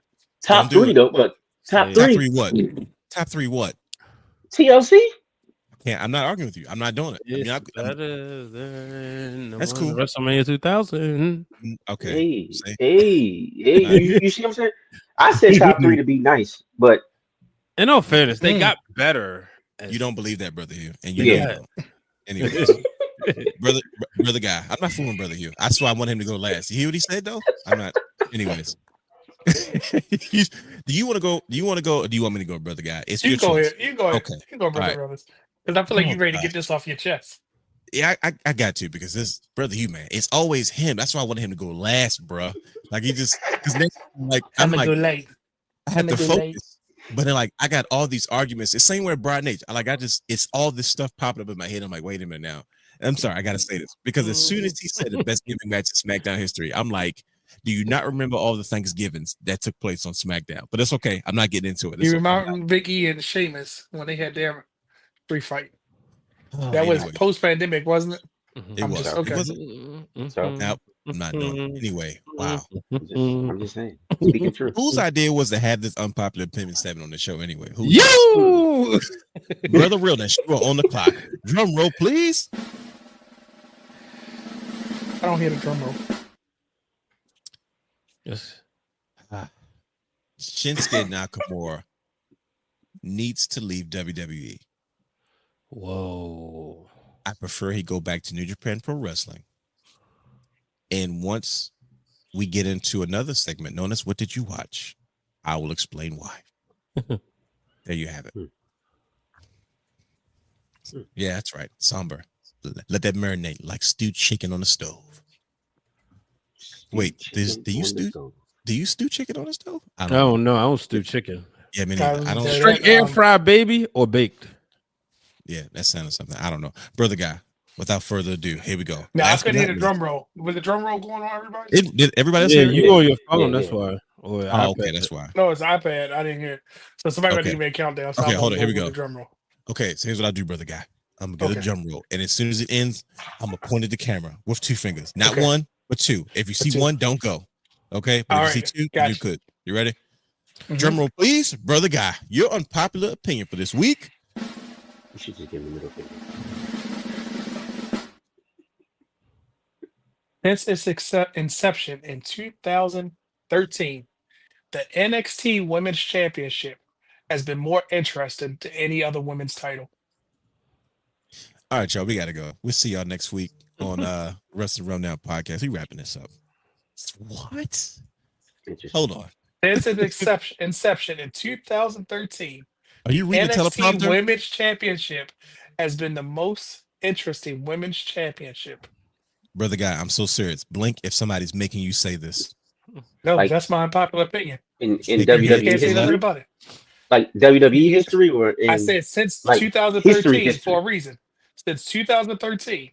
top Don't do 3 it. though, but top Top top 3 three what? Top 3 what? TLC. I'm not arguing with you. I'm not doing it. I mean, It's better than the That's one cool. WrestleMania 2000. okay. Hey, See? hey, you see what I'm saying? I said top 3 to be nice, but In all fairness, they got better. You don't believe that, brother Hugh, and you Yeah. know you don't. Anyways, brother guy, I'm not fooling brother Hugh. That's why I want him to go last. You hear what he said though? I'm not. Anyways, do you want to go? Do you want to go? Or do you want me to go, brother guy? It's You your go choice. ahead. You go ahead. Okay. You can go, brother All right. brothers. Because I feel like Oh, you're ready to God. get this off your chest. Yeah, I got to because this brother Hugh, man, it's always him. That's why I wanted him to go last, bro. Like he just because like I'm gonna like go late. I have to I'ma go focus. late. But then, like, I got all these arguments. It's same way with Brian H. It's all this stuff popping up in my head. I'm like, wait a minute now. I'm sorry, I gotta say this because as soon as he said the best gimmick match in SmackDown history, I'm like, do you not remember all the Thanksgivings that took place on SmackDown? But it's okay. I'm not getting into it. It's You okay. remember Big E and Sheamus when they had their free fight? Oh, That was anyway, post pandemic, wasn't it? it I'm was. just- It okay. wasn't. So Now I'm not doing it. Anyway, wow. I'm just saying. Speaking truth. Whose idea was to have this unpopular opinion segment on the show anyway? Who? You Brother Realness, you are on the clock. Drum roll, please. I don't hear the drum roll. Yes. Shinsuke Nakamura needs to leave WWE. Whoa. I prefer he go back to New Japan Pro Wrestling. And once we get into another segment known as What Did You Watch, I will explain why. There you have it. Yeah, that's right. Somber. Let that marinate like stewed chicken on the stove. Wait, do you stew chicken on the stove? I I don't know. don't know. I don't stew chicken. Yeah, me Guys, neither. I don't. there- Straight air fry, baby, or baked. Yeah, that sounded something. I don't know. Brother guy, without further ado, here we go. Now I Last but couldn't hear not the least- drum roll. Was the drum roll going on, everybody? Did everybody else Yeah, hear it? you on your phone. Yeah, That's yeah. why. Or Oh, okay, iPad. that's why. No, it's iPad. I didn't hear it. So somebody got to Okay. give me a countdown. So Okay, I'm hold gonna on. Here we with go. The drum roll. Okay, so here's what I do, brother guy. I'm gonna get a Okay. drum roll, and as soon as it ends, I'm gonna point at the camera with 2 fingers, not Okay. one, but 2. If you see two. 1, don't go. Okay, but All if you right, see 2, gotcha. you could. You ready? Mhm. Drum roll, please, brother guy. Your unpopular opinion for this week. You should just give me a middle finger. Since its inception in 2013, the NXT Women's Championship has been more interesting to any other women's title. All right, y'all, we gotta go. We'll see y'all next week on Wrestling Run Now podcast. We wrapping this up. What? Interesting. Hold on. Since its inception in 2013, Are you reading the NXT teleprompter? Women's Championship has been the most interesting women's championship. Brother guy, I'm so serious. Blink if somebody's making you say this. No, Like- that's my unpopular opinion. In Stick your WWE head Can't say nothing history, about it. like WWE history, or in I said since like, 2013 history. for a reason. Since 2013.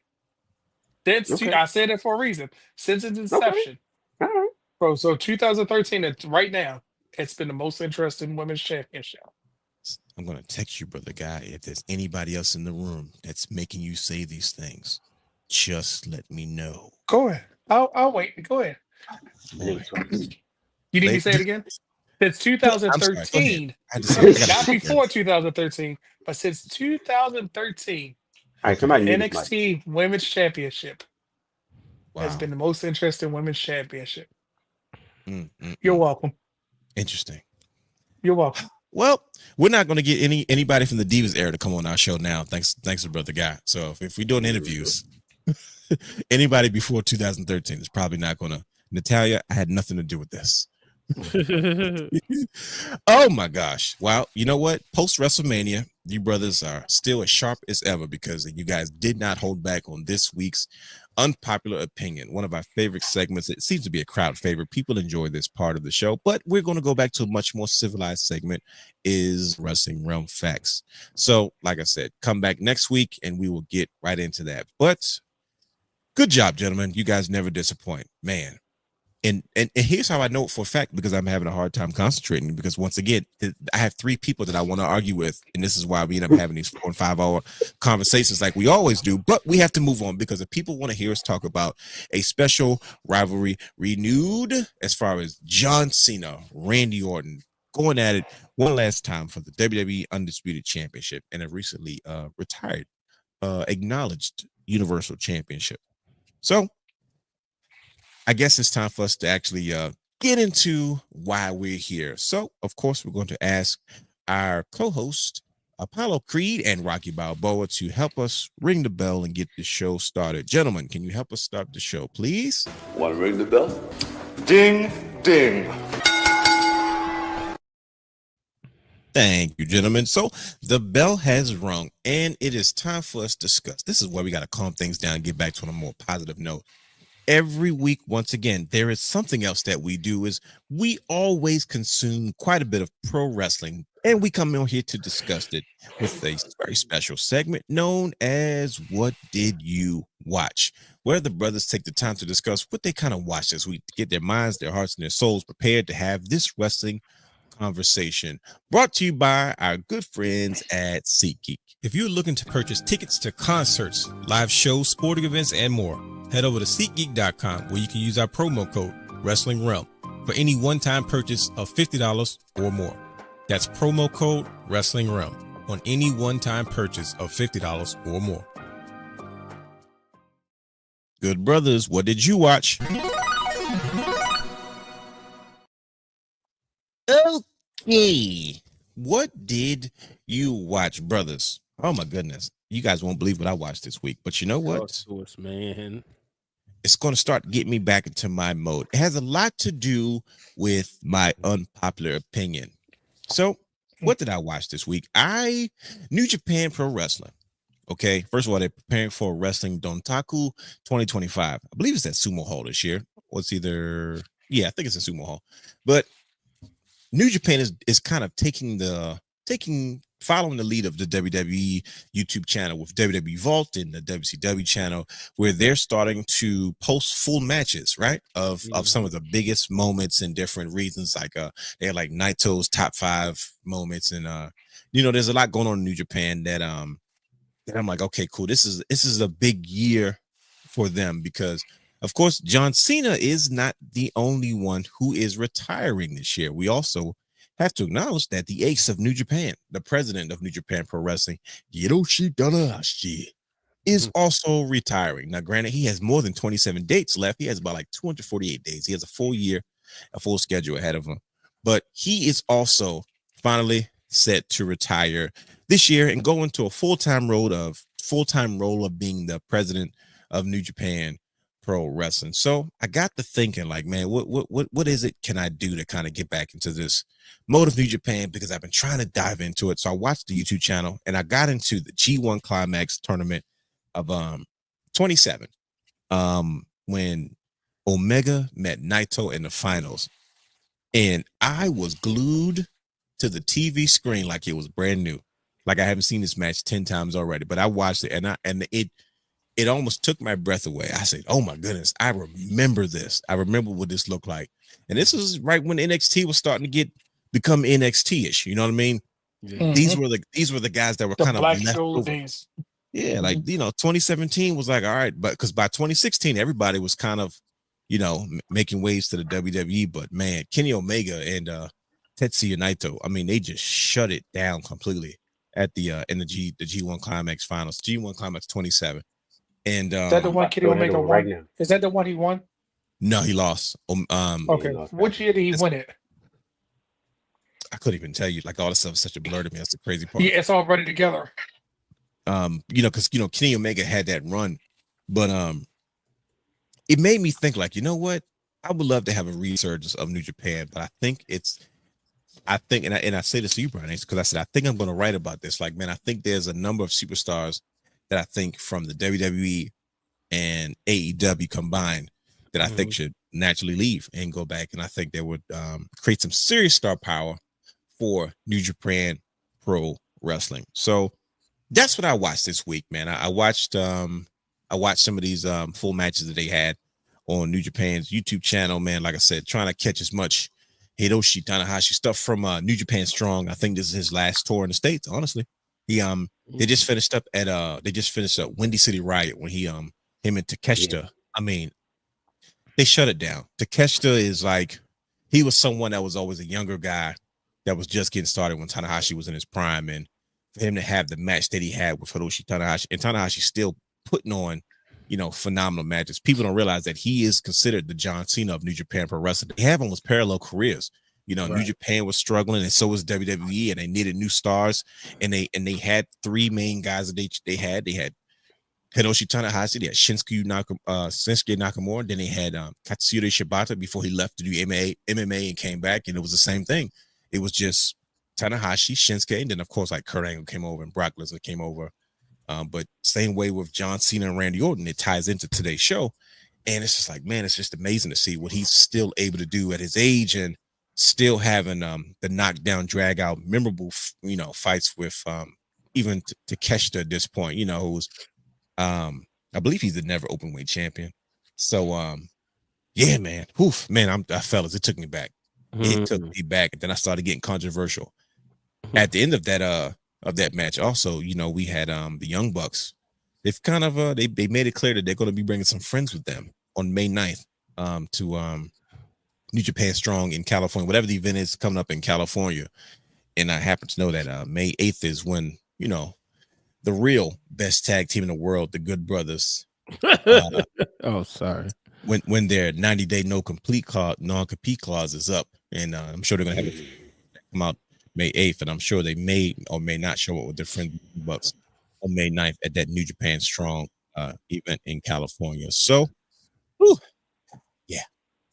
Okay. I said it for a reason. Since its inception. All right. Bro, so 2013 and right now, it's been the most interesting women's championship. I'm gonna text you, brother guy. If there's anybody else in the room that's making you say these things, just let me know. Go ahead. I'll wait. Go ahead. Blink twice. You need me to Late- say it again? Since I'm sorry, go ahead. 2013, I had to say it. I gotta not say it. before 2013, but since 2013, All right, somebody mute his mic. NXT Women's Championship has Wow. been the most interesting women's championship. Mm. You're welcome. Interesting. You're welcome. Well, we're not going to get anybody from the Divas era to come on our show now. Thanks to brother guy. So if we're doing interviews, anybody before 2013 is probably not going to. Natalia, I had nothing to do with this. Oh my gosh. Well, you know what? Post WrestleMania, you brothers are still as sharp as ever because you guys did not hold back on this week's Unpopular Opinion, one of our favorite segments. It seems to be a crowd favorite. People enjoy this part of the show, but we're going to go back to a much more civilized segment, is Wrestling Realm Facts. So, like I said, come back next week and we will get right into that. But good job, gentlemen. You guys never disappoint, man. And here's how I know it for a fact, because I'm having a hard time concentrating, because once again, I have 3 people that I want to argue with, and this is why we end up having these 4 and 5 hour conversations like we always do. But we have to move on, because if people want to hear us talk about a special rivalry renewed as far as John Cena, Randy Orton going at it one last time for the WWE Undisputed Championship and a recently retired acknowledged Universal Championship. So I guess it's time for us to actually get into why we're here. So, of course, we're going to ask our co-host, Apollo Creed and Rocky Balboa, to help us ring the bell and get the show started. Gentlemen, can you help us start the show, please? Want to ring the bell? Ding, ding. Thank you, gentlemen. So the bell has rung, and it is time for us to discuss. This is where we got to calm things down and get back to on a more positive note. Every week, once again, there is something else that we do, is we always consume quite a bit of pro wrestling, and we come in here to discuss it with a very special segment known as What Did You Watch?, where the brothers take the time to discuss what they kind of watched this week to get their minds, their hearts, and their souls prepared to have this wrestling conversation. Brought to you by our good friends at SeatGeek. If you're looking to purchase tickets to concerts, live shows, sporting events, and more, head over to SeatGeek.com, where you can use our promo code Wrestling Realm for any one-time purchase of $50 or more. That's promo code Wrestling Realm on any one-time purchase of $50 or more. Good brothers, what did you watch? Hey, what did you watch, brothers? Oh my goodness. You guys won't believe what I watched this week. But you know Talk what? to us, man. It's going to start getting me back into my mode. It has a lot to do with my unpopular opinion. So, what did I watch this week? New Japan Pro Wrestling. Okay, first of all, they're preparing for Wrestling Dontaku 2025. I believe it's at Sumo Hall this year. Or it's either, yeah, I think it's in Sumo Hall. But New Japan is kind of following the lead of the WWE YouTube channel with WWE Vault and the WCW channel, where they're starting to post full matches, right? Of some of the biggest moments and different reasons. Like they had like Naito's top 5 moments, and there's a lot going on in New Japan that I'm like, okay, cool. This is a big year for them because, of course, John Cena is not the only one who is retiring this year. We also have to acknowledge that the ace of New Japan, the president of New Japan Pro Wrestling, Hiroshi Tanahashi, is also retiring. Now, granted, he has more than 27 dates left. He has about like 248 days. He has a full year, a full schedule ahead of him. But he is also finally set to retire this year and go into a full-time role of being the president of New Japan Pro Wrestling. So I got to thinking, like, man, what is it can I do to kind of get back into this mode of New Japan, because I've been trying to dive into it. So I watched the YouTube channel and I got into the G1 Climax tournament of 27 when Omega met Naito in the finals, and I was glued to the TV screen like it was brand new. Like I haven't seen this match 10 times already, but I watched it and it almost took my breath away. I said, oh my goodness, I remember this. I remember what this looked like. And this was right when NXT was starting to become NXT-ish. You know what I mean? Yeah. These were the guys that were The kind of Black left Gold over. days. Yeah, like 2017 was like, all right, but because by 2016 everybody was kind of, making waves to the WWE. But man, Kenny Omega and Tetsuya Naito, I mean, they just shut it down completely at the in the G1 Climax finals, G1 Climax 27. And Is that the I'm one about to Kenny throw that Omega on right won? now. Is that the one he won? no, he lost. Okay. lost that Which one. year did he win it? I couldn't even tell you. Like all this stuff is such a blur to me. That's the crazy part. Yeah, it's all running together. Because Kenny Omega had that run, but it made me think, like, you know what? I would love to have a resurgence of New Japan, but I think, and I say this to you, Brian, because I said I think I'm going to write about this. Like, man, I think there's a number of superstars that I think from the WWE and AEW combined that I think should naturally leave and go back, and I think they would create some serious star power for New Japan Pro Wrestling. So that's what I watched this week, man. I watched some of these full matches that they had on New Japan's YouTube channel, man. Like I said, trying to catch as much Hiroshi Tanahashi stuff from New Japan Strong. I think this is his last tour in the States, honestly. They just finished up Windy City Riot when him and Takeshita. Yeah. I mean, they shut it down. Takeshita is like, he was someone that was always a younger guy that was just getting started when Tanahashi was in his prime, and for him to have the match that he had with Hiroshi Tanahashi, and Tanahashi still putting on, phenomenal matches. People don't realize that he is considered the John Cena of New Japan Pro Wrestling. They have almost parallel careers. Right. New Japan was struggling, and so was WWE, and they needed new stars. And they had 3 main guys that they had. They had Hiroshi Tanahashi, they had Shinsuke Nakamura, then they had Katsuyori Shibata before he left to do MMA and came back, and it was the same thing. It was just Tanahashi, Shinsuke, and then of course like Kurt Angle came over and Brock Lesnar came over. But same way with John Cena and Randy Orton, it ties into today's show. And it's just like, man, it's just amazing to see what he's still able to do at his age and still having the knockdown, drag out, memorable, fights with even Takeshita at this point, who's I believe he's the never open weight champion. So yeah, man. Fellas, it took me back. It took me back. And then I started getting controversial. At the end of that match, also, we had the Young Bucks. They've kind of they made it clear that they're going to be bringing some friends with them on May 9th to New Japan Strong in California, whatever the event is coming up in California. And I happen to know that May 8th is when, the real best tag team in the world, the Good Brothers. Oh, sorry. When their 90-day non-compete clause is up, and I'm sure they're gonna have come out May 8th, and I'm sure they may or may not show up with their friends Bucks on May 9th at that New Japan Strong event in California. So, whew, yeah,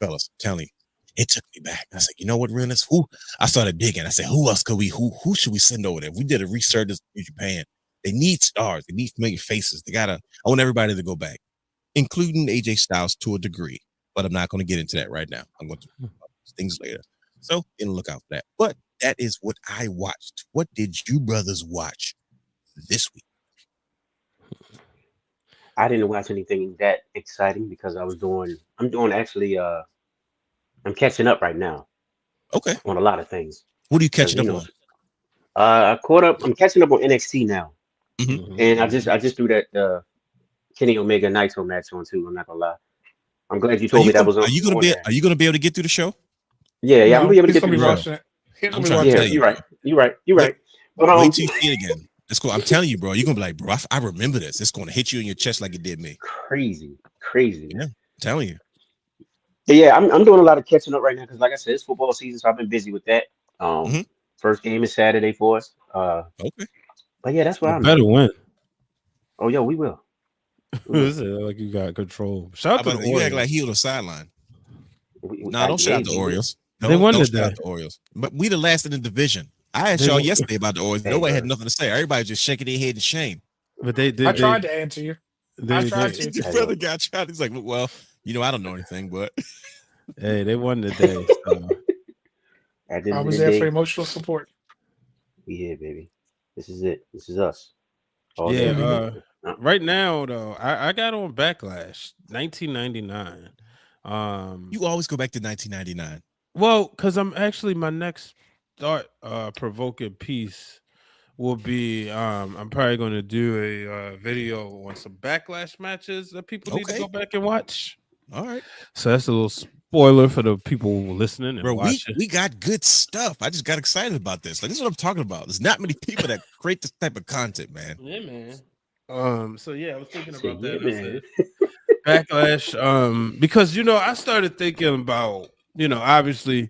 fellas, I'm telling you, it took me back. I said, you know what, realness? Who? I started digging. I said, who else could we? Who should we send over there? We did a resurgence in New Japan. They need stars. They need familiar faces. I want everybody to go back, including AJ Styles to a degree. But I'm not going to get into that right now. I'm going to talk about things later. So, in look out for that. But that is what I watched. What did you brothers watch this week? I didn't watch anything that exciting because I'm catching up right now Okay. on a lot of things. What are you catching up on? I'm catching up on NXT now. Mhm. And I just threw that Kenny Omega Naito match on too. I'm not gonna lie. I'm glad you told me that was on. Are you gonna be able to get through the show? Yeah, I'm gonna be able to he's get gonna through be the show. watching it. He's gonna I'm be trying to watching tell it. you. You're right. But Wait till you see it again. It's cool. I'm telling you, bro. You're gonna be like, bro, I remember this. It's gonna hit you in your chest like it did me. crazy. Yeah, I'm telling you. But yeah, I'm doing a lot of catching up right now because, like I said, it's football season, so I've been busy with that. Mhm. First game is Saturday for us. Okay. But yeah, that's where You I'm better at. win. Oh, yo, we will. This is like you got control. Shout out to the You act Orioles. like he on the sideline. We- Nah, don't shout out the we will. Orioles. They won Don't today. shout out the Orioles. But we the last in the division. I asked They y'all won- yesterday about the Orioles. Hey, Nobody had bro. nothing to say. Everybody just shaking their head in shame. But they I tried to answer you. I tried to. The Hey, brother yo. got tried. He's like, well, I don't know anything, but Hey, they won today. So. At the I end of was the there for day, emotional support. we here, baby. This is it. This is us. All Yeah, day. right now though, I got on Backlash 1999. you always go back to 1999. Well, because I'm actually my next thought provoking piece will be I'm probably going to do a video on some Backlash matches that people need to Okay. go back and watch. All right, So that's a little spoiler for the people listening and bro. watching. We got good stuff. I just got excited about this. Like, this is what I'm talking about. There's not many people that create this type of content, man. Yeah, man. So yeah, I was thinking about that. Yeah, I man. said, Backlash, because I started thinking about, obviously,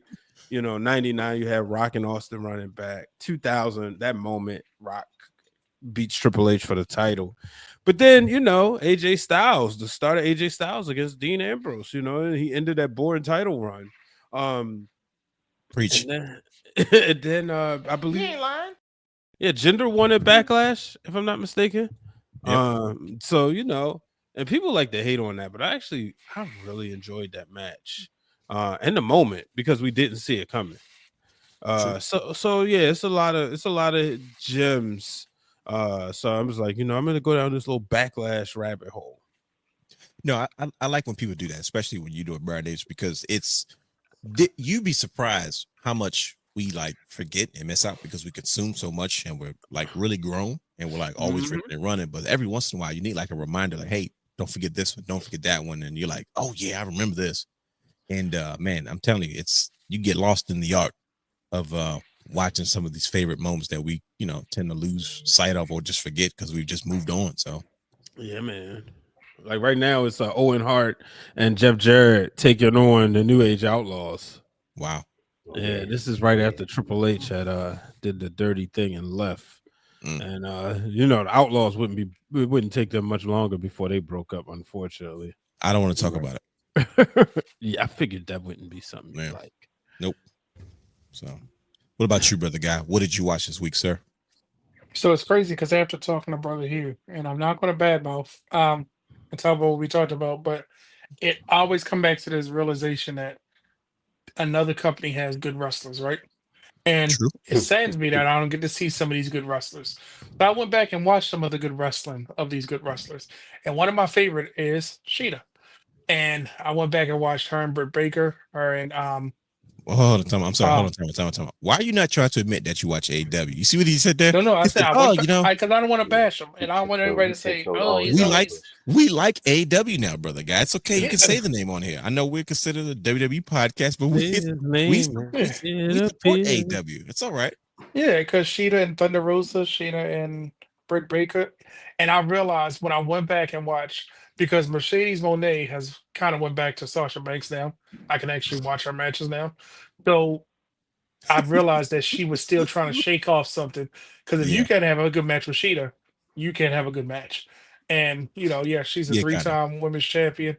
99 you had Rock and Austin running back. 2000, that moment Rock beats Triple H for the title. But then, AJ Styles, the start of AJ Styles against Dean Ambrose, and he ended that boring title run. Preach. And then I believe You ain't lying. yeah, Jinder won at Backlash, if I'm not mistaken. Yep. So and people like to hate on that, but I really enjoyed that match. In the moment because we didn't see it coming. So yeah, it's a lot of gems. So I was like, I'm gonna go down this little Backlash rabbit hole. No, I like when people do that, especially when you do it, Brian Davis, because you'd be surprised how much we like forget and miss out because we consume so much and we're like really grown and we're like always ripping and running. But every once in a while, you need like a reminder, like, hey, don't forget this one, don't forget that one, and you're like, oh yeah, I remember this. And man, I'm telling you, you get lost in the art of watching some of these favorite moments that we, tend to lose sight of or just forget because we've just moved on. So yeah, man. Like right now, it's Owen Hart and Jeff Jarrett taking on the New Age Outlaws. wow. Yeah, this is right after Triple H had did the dirty thing and left. And the Outlaws wouldn't take them much longer before they broke up, unfortunately. I don't want to talk about it. Yeah, I figured that wouldn't be something you like. Nope. So, what about you, brother guy? What did you watch this week, sir? So it's crazy because after talking to Brother Hugh, and I'm not going to badmouth and talk about what we talked about, but it always come back to this realization that another company has good wrestlers, right? And True. it saddens me that I don't get to see some of these good wrestlers. But I went back and watched some of the good wrestling of these good wrestlers, and one of my favorite is Sheeta. And I went back and watched her and Britt Baker, Hold on, I'm sorry. Hold on, time. Why are you not trying to admit that you watch AEW? You see what he said there? No, I He said, said, because I don't want to bash him, and I don't want everybody to say, "Oh, he's we like AEW now, brother guy. It's okay. You Yeah. can say the name on here. I know we're considered a WWE podcast, but we support AEW. It's all right. Yeah, because Sheeta and Thunder Rosa, Sheeta and Britt Baker. And I realized when I went back and watched, because Mercedes Moné has kind of went back to Sasha Banks now. I can actually watch her matches now. So I realized that she was still trying to shake off something. Because if you Yeah, can't have a good match with Sheeta, you can't have a good match. And yeah, she's a yeah, kind of. three-time women's champion,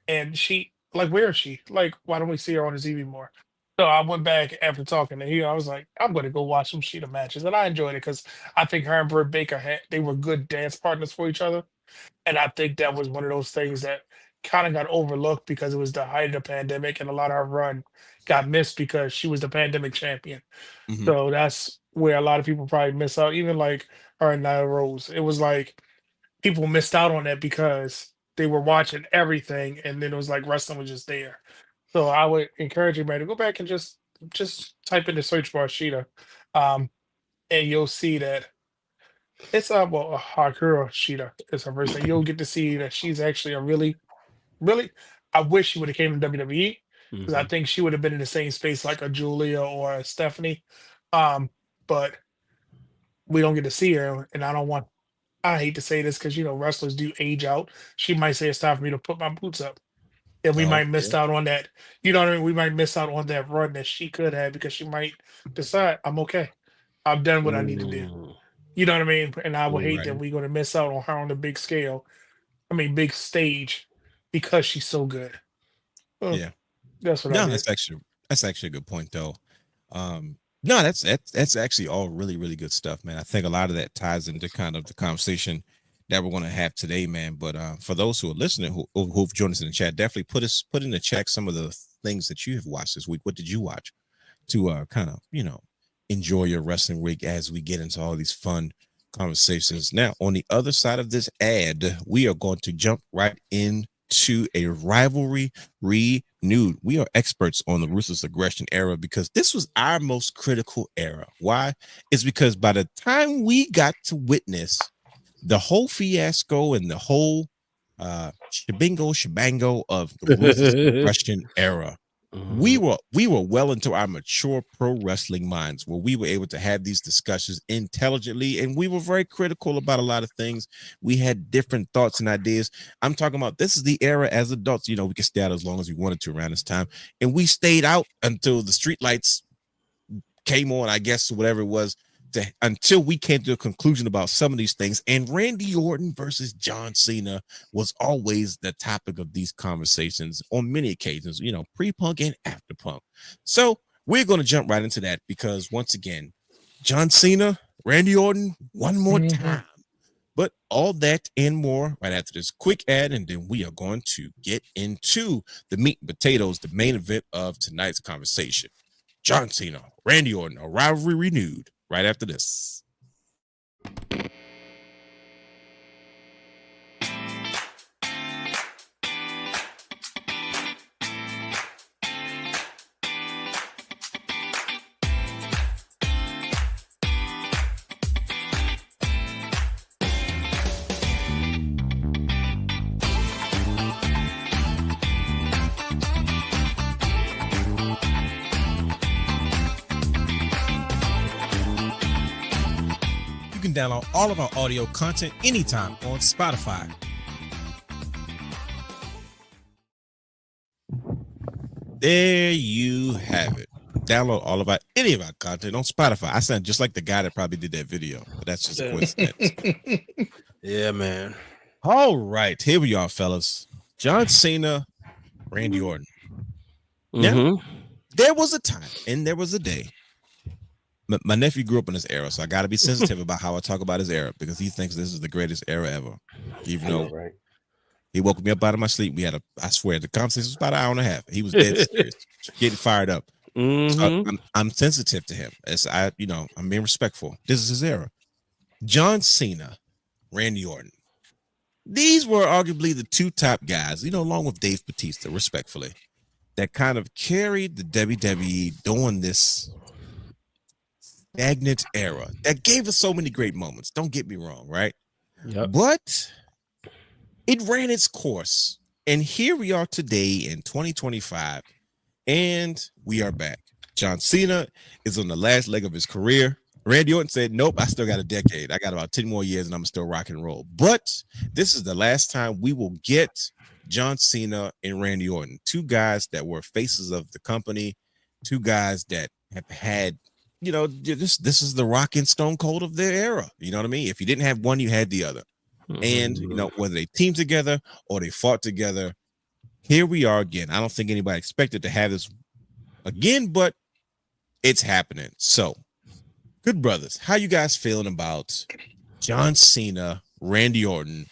and she like where is she? Like, why don't we see her on the TV more? So I went back after talking to Hugh. I was like, I'm going to go watch some Sheeta matches, and I enjoyed it because I think her and Britt Baker they were good dance partners for each other. And I think that was one of those things that kind of got overlooked because it was the height of the pandemic and a lot of her run got missed because she was the pandemic champion. Hmm. So that's where a lot of people probably miss out. Even like her and Nyla Rose. It was like people missed out on that because they were watching everything and then it was like wrestling was just there. So I would encourage you, man, to go back and just type in the search bar Sheeta. Um, and you'll see that it's well, Hakura Shida is her first name. You'll get to see that she's actually a really. I wish she would have came to WWE because I Mhm. think she would have been in the same space like a Julia or a Stephanie. Um, but we don't get to see her, and I don't want. I hate to say this because wrestlers do age out. She might say it's time for me to put my boots up, and we Oh, might yeah. miss out on that. You know what I mean? We might miss out on that run that she could have because she might decide I'm okay. I've done what I need to do. Mm. You know what I mean? And I would hate that Right. we're going to miss out on her on the big scale. I mean, big stage because she's so good. Uh, Yeah. that's what I No, did. that's actually a good point though. No, that's actually all really really good stuff, man. I think a lot of that ties into kind of the conversation that we're going to have today, man. But for those who are listening, who've joined us in the chat, definitely put in the chat some of the things that you have watched this week. What did you watch to kind of enjoy your wrestling week as we get into all these fun conversations? Now, on the other side of this ad, we are going to jump right into a rivalry renewed. We are experts on the Ruthless Aggression Era because this was our most critical era. Why? It's because by the time we got to witness the whole fiasco and the whole shebango of the Ruthless Aggression Era, we Mhm. were well into our mature pro wrestling minds where we were able to have these discussions intelligently, and we were very critical about a lot of things. We had different thoughts and ideas. I'm talking about this is the era as adults, we could stay out as long as we wanted to around this time, and we stayed out until the street lights came on, I guess, whatever it was, until we came to a conclusion about some of these things. And Randy Orton versus John Cena was always the topic of these conversations on many occasions, pre-punk and after punk. So we're going to jump right into that because once again, John Cena, Randy Orton, one more Mhm. time. But all that and more right after this quick ad, and then we are going to get into the meat and potatoes, the main event of tonight's conversation. John Cena, Randy Orton, a rivalry renewed right after this. You can download all of our audio content anytime on Spotify. There you have it. Download any of our content on Spotify. I sound just like the guy that probably did that video, but that's just a coincidence. Yeah, man. All right, here we are, fellas. John Cena, Randy Orton. Now, Mhm. there was a time and there was a day. My nephew grew up in this era, so I got to be sensitive about how I talk about his era because he thinks this is the greatest era ever. Even I know, though right? he woke me up out of my sleep, I swear, the conversation was about an hour and a half. He was dead serious, getting fired up. So Mhm. I'm sensitive to him. As I'm being respectful. This is his era. John Cena, Randy Orton. These were arguably the two top guys, along with Dave Bautista, respectfully, that kind of carried the WWE during this stagnant era that gave us so many great moments. Don't get me wrong, right? Yep. But it ran its course. And here we are today in 2025, and we are back. John Cena is on the last leg of his career. Randy Orton said, nope, I still got a decade. I got about 10 more years and I'm still rock and roll. But this is the last time we will get John Cena and Randy Orton, two guys that were faces of the company two guys that have had, this is the Rock and Stone Cold of their era. You know what I mean? If you didn't have one, you had the other. And whether they teamed together or they fought together, here we are again. I don't think anybody expected to have this again, but it's happening. So, good brothers, how you guys feeling about John Cena, Randy Orton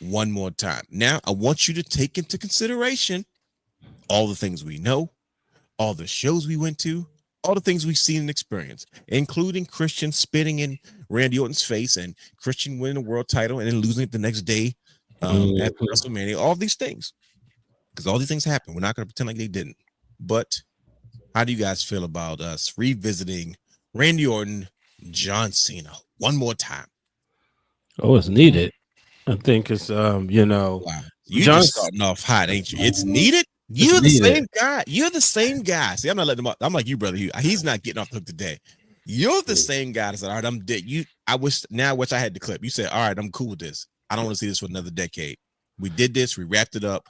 one more time? Now, I want you to take into consideration all the things we know, all the shows we went to, all the things we've seen and experienced, including Christian spitting in Randy Orton's face and Christian winning the world title and then losing it the next day at WrestleMania, all these things. Because all these things happen. We're not going to pretend like they didn't. But how do you guys feel about us revisiting Randy Orton, John Cena one more time? Oh, it's needed. I think it's Wow. You John- just starting off hot, ain't you? It's needed. You're the same guy. You're the same guy. See, I'm not letting him up. I'm like you, brother. He's not getting off the hook today. You're the same guy that said, all right, I'm dead. I wish I had the clip. You said, all right, I'm cool with this. I don't want to see this for another decade. We did this, we wrapped it up.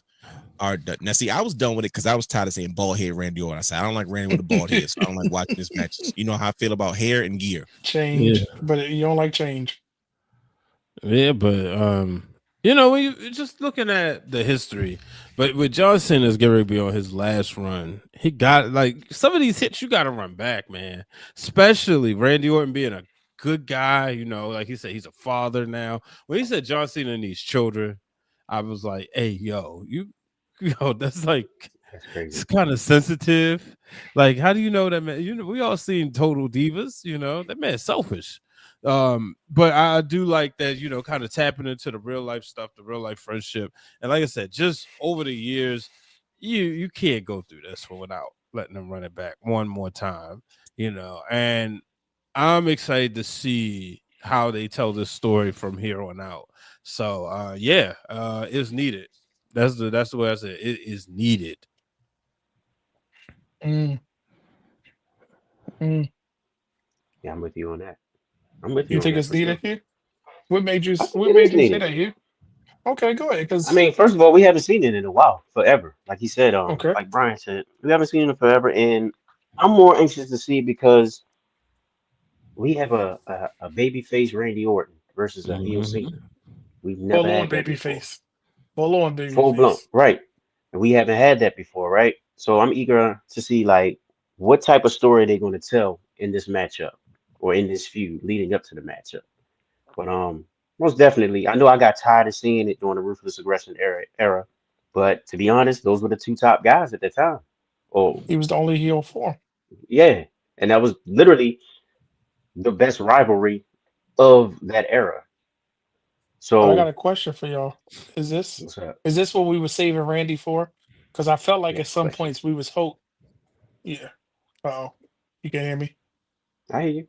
All right, now see, I was done with it because I was tired of saying bald head Randy Orton. I said I don't like Randy with a bald head, so I don't like watching his matches. You know how I feel about hair and gear. Change, but you don't like change. Yeah, but when you just looking at the history, but with John Cena's getting ready to be on his last run, he got like some of these hits you got to run back, man. Especially Randy Orton being a good guy, like he said, he's a father now. When he said John Cena needs children, I was like, hey, yo, that's like That's crazy. it's kind of sensitive. Like, how do you know that man? We all seen Total Divas, that man's selfish. But I do like that, kind of tapping into the real life stuff, the real life friendship. And like I said, just over the years, you can't go through this without letting them run it back one more time, and I'm excited to see how they tell this story from here on out. So it's needed. That's the way I said it is needed. Yeah, I'm with you on that. I'm with you. You think it's needed sure. here? What made you think say it is that, needed. Hugh? Okay, go ahead. Because I mean, first of all, we haven't seen it in a while, forever. Like he said, Okay. like Brian said, we haven't seen it forever, and I'm more anxious to see because we have a babyface Randy Orton versus a heel Cena. We've never full on had that baby before. face, full on baby Full blown, face. right? And we haven't had that before, right? So I'm eager to see like what type of story they're going to tell in this matchup or in this feud leading up to the matchup. But most definitely, I know I got tired of seeing it during the Ruthless Aggression era, but to be honest, those were the two top guys at the time. Oh, He was the only heel for. yeah, and that was literally the best rivalry of that era. But I got So a question for y'all. Is this what's up? is this what we were saving Randy for? Because I felt like at Next some question. points we was hope. Yeah. Oh, you can hear me? I hear you.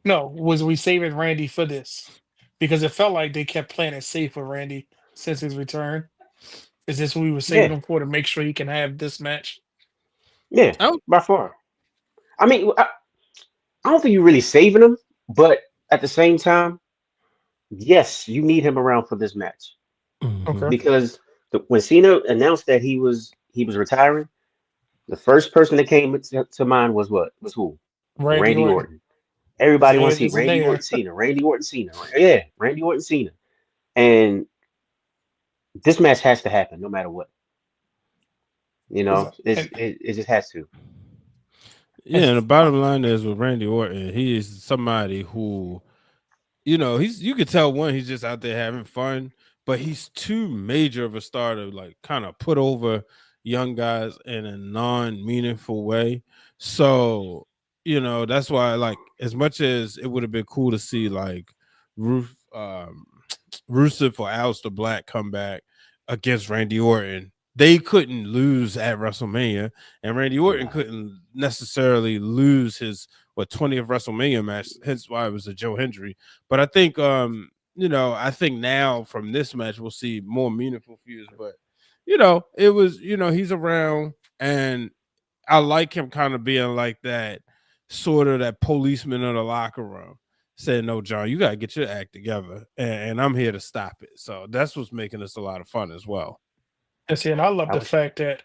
No, was we saving Randy for this? Because it felt like they kept playing it safe with Randy since his return. Is this what we were saving Yeah, him for to make sure he can have this match? yeah, Oh, by far. I mean, I don't think you're really saving him, but at the same time, yes, you need him around for this match Okay. because when Cena announced that he was retiring, the first person that came to mind was what? Was who? Randy Randy Orton. Orton. Everybody His wants head to see is in Randy there. Orton Cena, Randy Orton Cena. Yeah, Randy Orton Cena. And this match has to happen no matter what. You know, And, it just has to. yeah, and the bottom line is with Randy Orton, he is somebody who, you could tell he's just out there having fun, but he's too major of a star to like kind of put over young guys in a non-meaningful way. So, that's why like as much as it would have been cool to see like Ruth Rusev or Aleister Black come back against Randy Orton, they couldn't lose at WrestleMania, and Randy Orton couldn't necessarily lose his 20th WrestleMania match, hence why it was a Joe Hendry. But I think I think now from this match we'll see more meaningful feuds. But it was he's around, and I like him kind of being like that sort of that policeman in the locker room. Saying, no, John, you got to get your act together, and I'm here to stop it. So that's what's making this a lot of fun as well. and see, and I love I the was fact that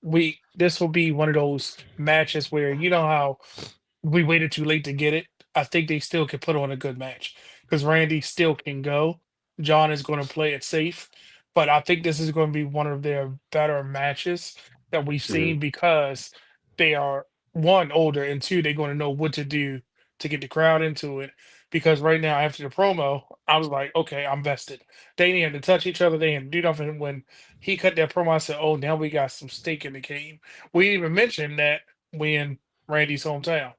this will be one of those matches where you know how we waited too late to get it. I think they still can put on a good match because Randy still can go. John is going to play it safe, but I think this is going to be one of their better matches that we've Mm-hmm. seen because they are one older and two they're going to know what to do to get the crowd into it. Because right now after the promo, I was like, okay, I'm vested. They didn't have to touch each other. They didn't do nothing. When he cut that promo, I said, oh, now we got some stake in the game. We didn't even mention that when Randy's hometown.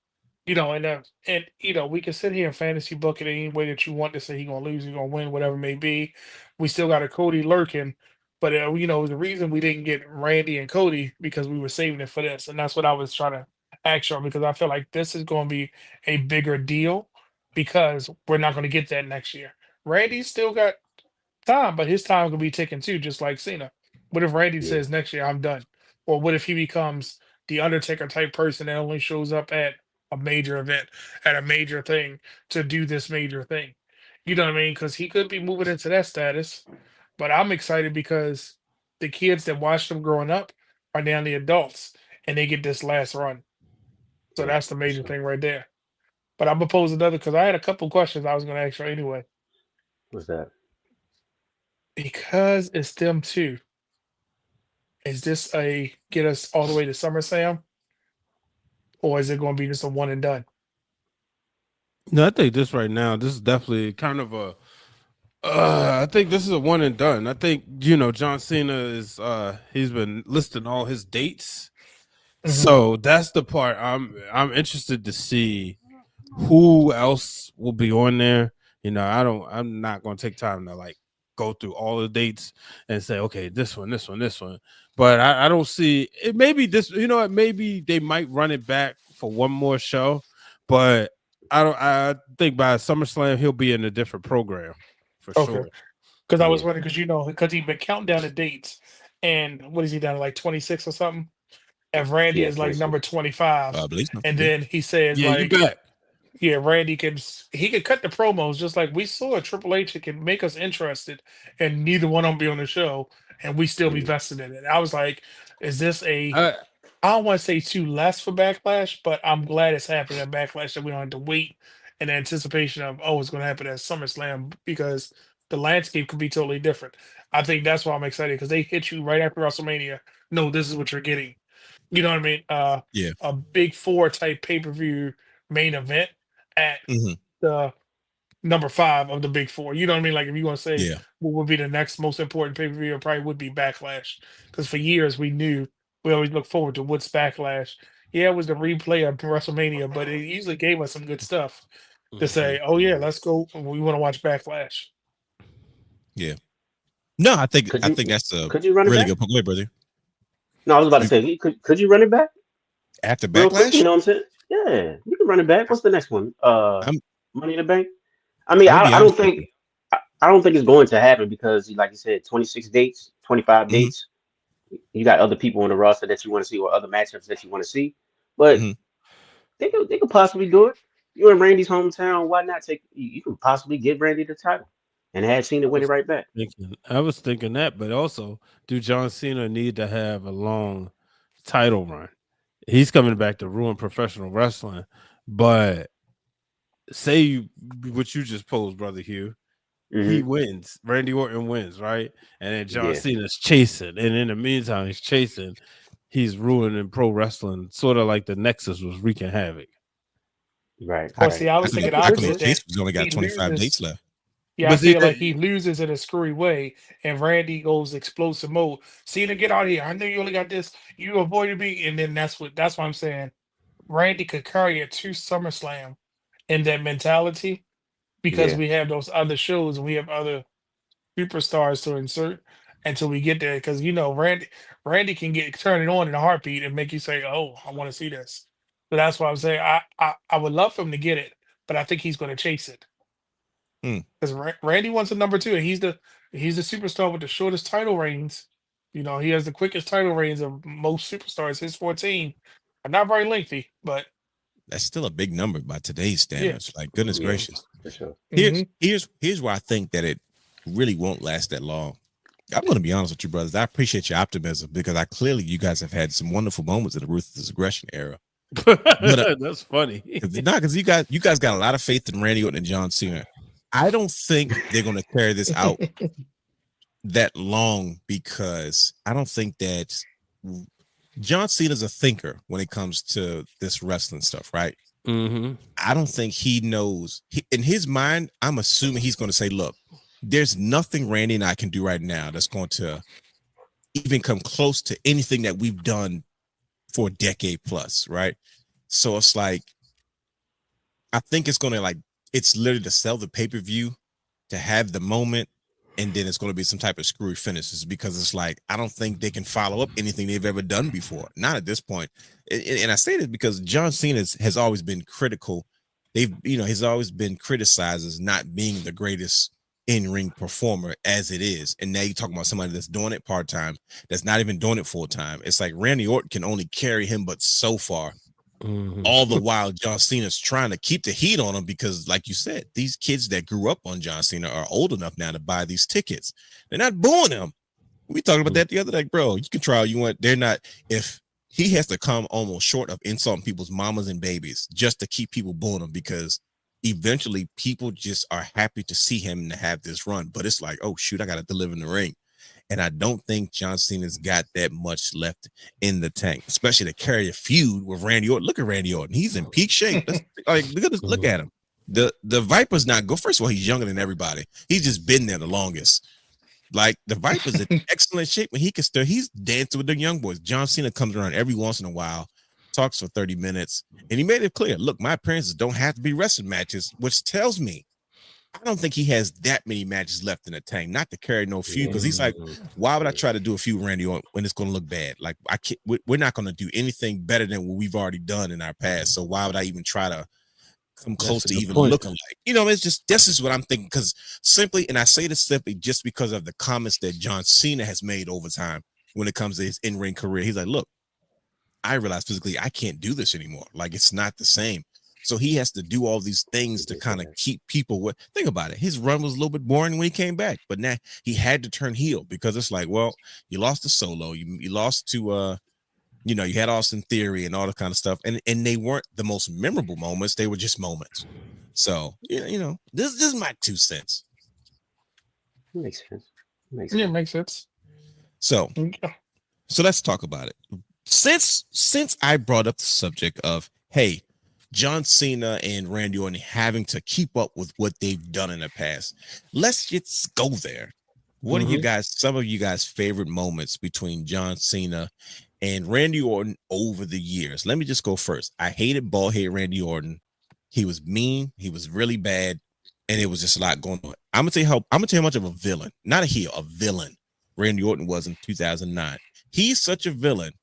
And we can sit here and fantasy book it any way that you want to say he's gonna lose, he's gonna win, whatever it may be. We still got a Cody lurking, but the reason we didn't get Randy and Cody because we were saving it for this, and that's what I was trying to ask you because I feel like this is going to be a bigger deal because we're not going to get that next year. Randy's still got time, but his time will be ticking too, just like Cena. What if Randy Yeah. says next year I'm done, or what if he becomes the Undertaker type person that only shows up at a major event, at a major thing to do this major thing? You know what I mean? Because he could be moving into that status. But I'm excited because the kids that watched him growing up are now the adults, and they get this last run. So Yeah. that's the For major sure. thing right there. But I'm gonna pose another because I had a couple questions I was gonna ask you anyway. What's that? Because it's them too. Is this a get us all the way to SummerSlam, or is it going to be just a one and done? No, I think this right now, this is definitely kind of a. I think this is a one and done. I think John Cena is. He's been listing all his dates, so that's the part I'm interested to see who else will be on there. I'm not going to take time to like go through all the dates and say, okay, this one. But I don't see it. Maybe this, maybe they might run it back for one more show, but I think by SummerSlam he'll be in a different program for Okay, sure. because I was Yeah. wondering because he's been counting down the dates, and what is he down to, like 26 or something? And Randy Yeah. is like 26. number 25, I believe so. and Yeah. then he says Yeah, you like, bet. yeah, Randy he could cut the promos just like we saw at Triple H. It can make us interested, and neither one of them be on the show, and we still be Mhm. vested in it. I was like, is this a I, I don't want to say too less for Backlash, but I'm glad it's happening at Backlash that we don't have to wait in anticipation of, oh, it's going to happen at SummerSlam because the landscape could be totally different. I think that's why I'm excited because they hit you right after WrestleMania. No, this is what you're getting. You know what I mean? Yeah. A big four type pay per view main event at Mhm. the number 5 of the big four. You know what I mean? Like if you're going to say Yeah. what would be the next most important pay per view, it probably would be Backlash because for years we always look forward to what's Backlash. Yeah, it was the replay of WrestleMania, but it usually gave us some good stuff to say, oh yeah, let's go. We want to watch Backlash. Yeah. No, I think Could you that's a could you run it really back? good point. Go ahead, brother. No, I was about to You, say, could you run it back after real quick? You Backlash, know what I'm saying? Yeah, you can run it back. What's the next one? I'm Money in the Bank. I mean, I'm gonna be I don't honest with you. think I don't think it's going to happen because, like you said, 26 dates, 25 Mhm. dates. You got other people on the roster that you want to see or other matchups that you want to see. But Mhm. they could possibly do it. You're in Randy's hometown. Why not take? You can possibly give Randy the title and have Cena win it right back. I was thinking that, but also, do John Cena need to have a long title run? He's coming back to ruin professional wrestling, but say what you just posed, brother Hugh. He Hmm. wins. Randy Orton wins, right? And then John Yeah. Cena's chasing, and in the meantime, he's chasing. He's ruining pro wrestling, sort of like the Nexus was wreaking havoc. Right. How, Or Right. see, I how was come thinking how come Could opposite you? that Jason's only got he 25 dates loses. left? Yeah, I But see, feel like he loses in a screwy way, and Randy goes explosive mode. Cena, get out of here! I know you only got this. You avoided me, and then that's why I'm saying Randy could carry it to SummerSlam in that mentality because Yeah. we have those other shows and we have other superstars to insert until we get there. Because Randy can get turn it on in a heartbeat and make you say, "Oh, I want to see this." So that's why I'm saying I would love for him to get it, but I think he's going to chase it Hmm. because Randy wants a number 2, and he's the superstar with the shortest title reigns. He has the quickest title reigns of most superstars. His 14 are not very lengthy, but That's still a big number by today's yeah. standards. Like goodness Yeah. gracious. For sure. Hmm. Here's where I think that it really won't last that long. I'm going to be honest with you, brothers. I appreciate your optimism because you guys have had some wonderful moments in the Ruthless Aggression era. That's funny. Because you guys got a lot of faith in Randy Orton and John Cena. I don't think they're going to carry this out that long because I don't think that John Cena's a thinker when it comes to this wrestling stuff, right? Mm-hmm. I don't think he knows. In his mind, I'm assuming he's going to say, look, there's nothing Randy and I can do right now that's going to even come close to anything that we've done for a decade plus, right? So it's like, I think it's going to it's literally to sell the pay-per-view, to have the moment, and then it's going to be some type of screwy finishes because it's like, I don't think they can follow up anything they've ever done before. Not at this point. And I say this because John Cena has always been critical. He's always been criticized as not being the greatest in-ring performer as it is. And now you're talking about somebody that's doing it part-time, that's not even doing it full-time. It's like Randy Orton can only carry him but so far. Mm-hmm. All the while John Cena's trying to keep the heat on him because, like you said, these kids that grew up on John Cena are old enough now to buy these tickets. They're not booing him. We talked about that the other day, bro. You can try all you want. They're not. If he has to come almost short of insulting people's mamas and babies just to keep people booing him because eventually people just are happy to see him and to have this run. But it's like, oh, shoot, I got to deliver in the ring. And I don't think John Cena's got that much left in the tank, especially to carry a feud with Randy Orton. Look at Randy Orton. He's in peak shape. Look at him. The Viper's not good. First of all, he's younger than everybody. He's just been there the longest. Like, the Viper's in excellent shape when he's dancing with the young boys. John Cena comes around every once in a while, talks for 30 minutes, and he made it clear, look, my appearances don't have to be wrestling matches, which tells me I don't think he has that many matches left in the tank, not to carry no feud, because he's like, why would I try to do a feud with Randy Orton when it's going to look bad? Like, we're not going to do anything better than what we've already done in our past. So why would I even try to come close to even looking like? It's just, this is what I'm thinking, because simply, and I say this simply just because of the comments that John Cena has made over time when it comes to his in-ring career. He's like, look, I realize physically I can't do this anymore. Like, it's not the same. So he has to do all these things to kind of keep people. Think about it. His run was a little bit boring when he came back, but now he had to turn heel because it's like, well, you lost to Solo, you lost to, you had Austin Theory and all that kind of stuff, and they weren't the most memorable moments. They were just moments. So this is my 2 cents. Makes sense. Yeah, makes sense. So let's talk about it. Since I brought up the subject of, hey, John Cena and Randy Orton having to keep up with what they've done in the past, let's just go there. What are some of you guys' favorite moments between John Cena and Randy Orton over the years? Let me just go first. I hated bald-head Randy Orton. He was mean. He was really bad, and it was just a lot going on. I'm gonna tell you how much of a villain, not a heel, a villain, Randy Orton was in 2009. He's such a villain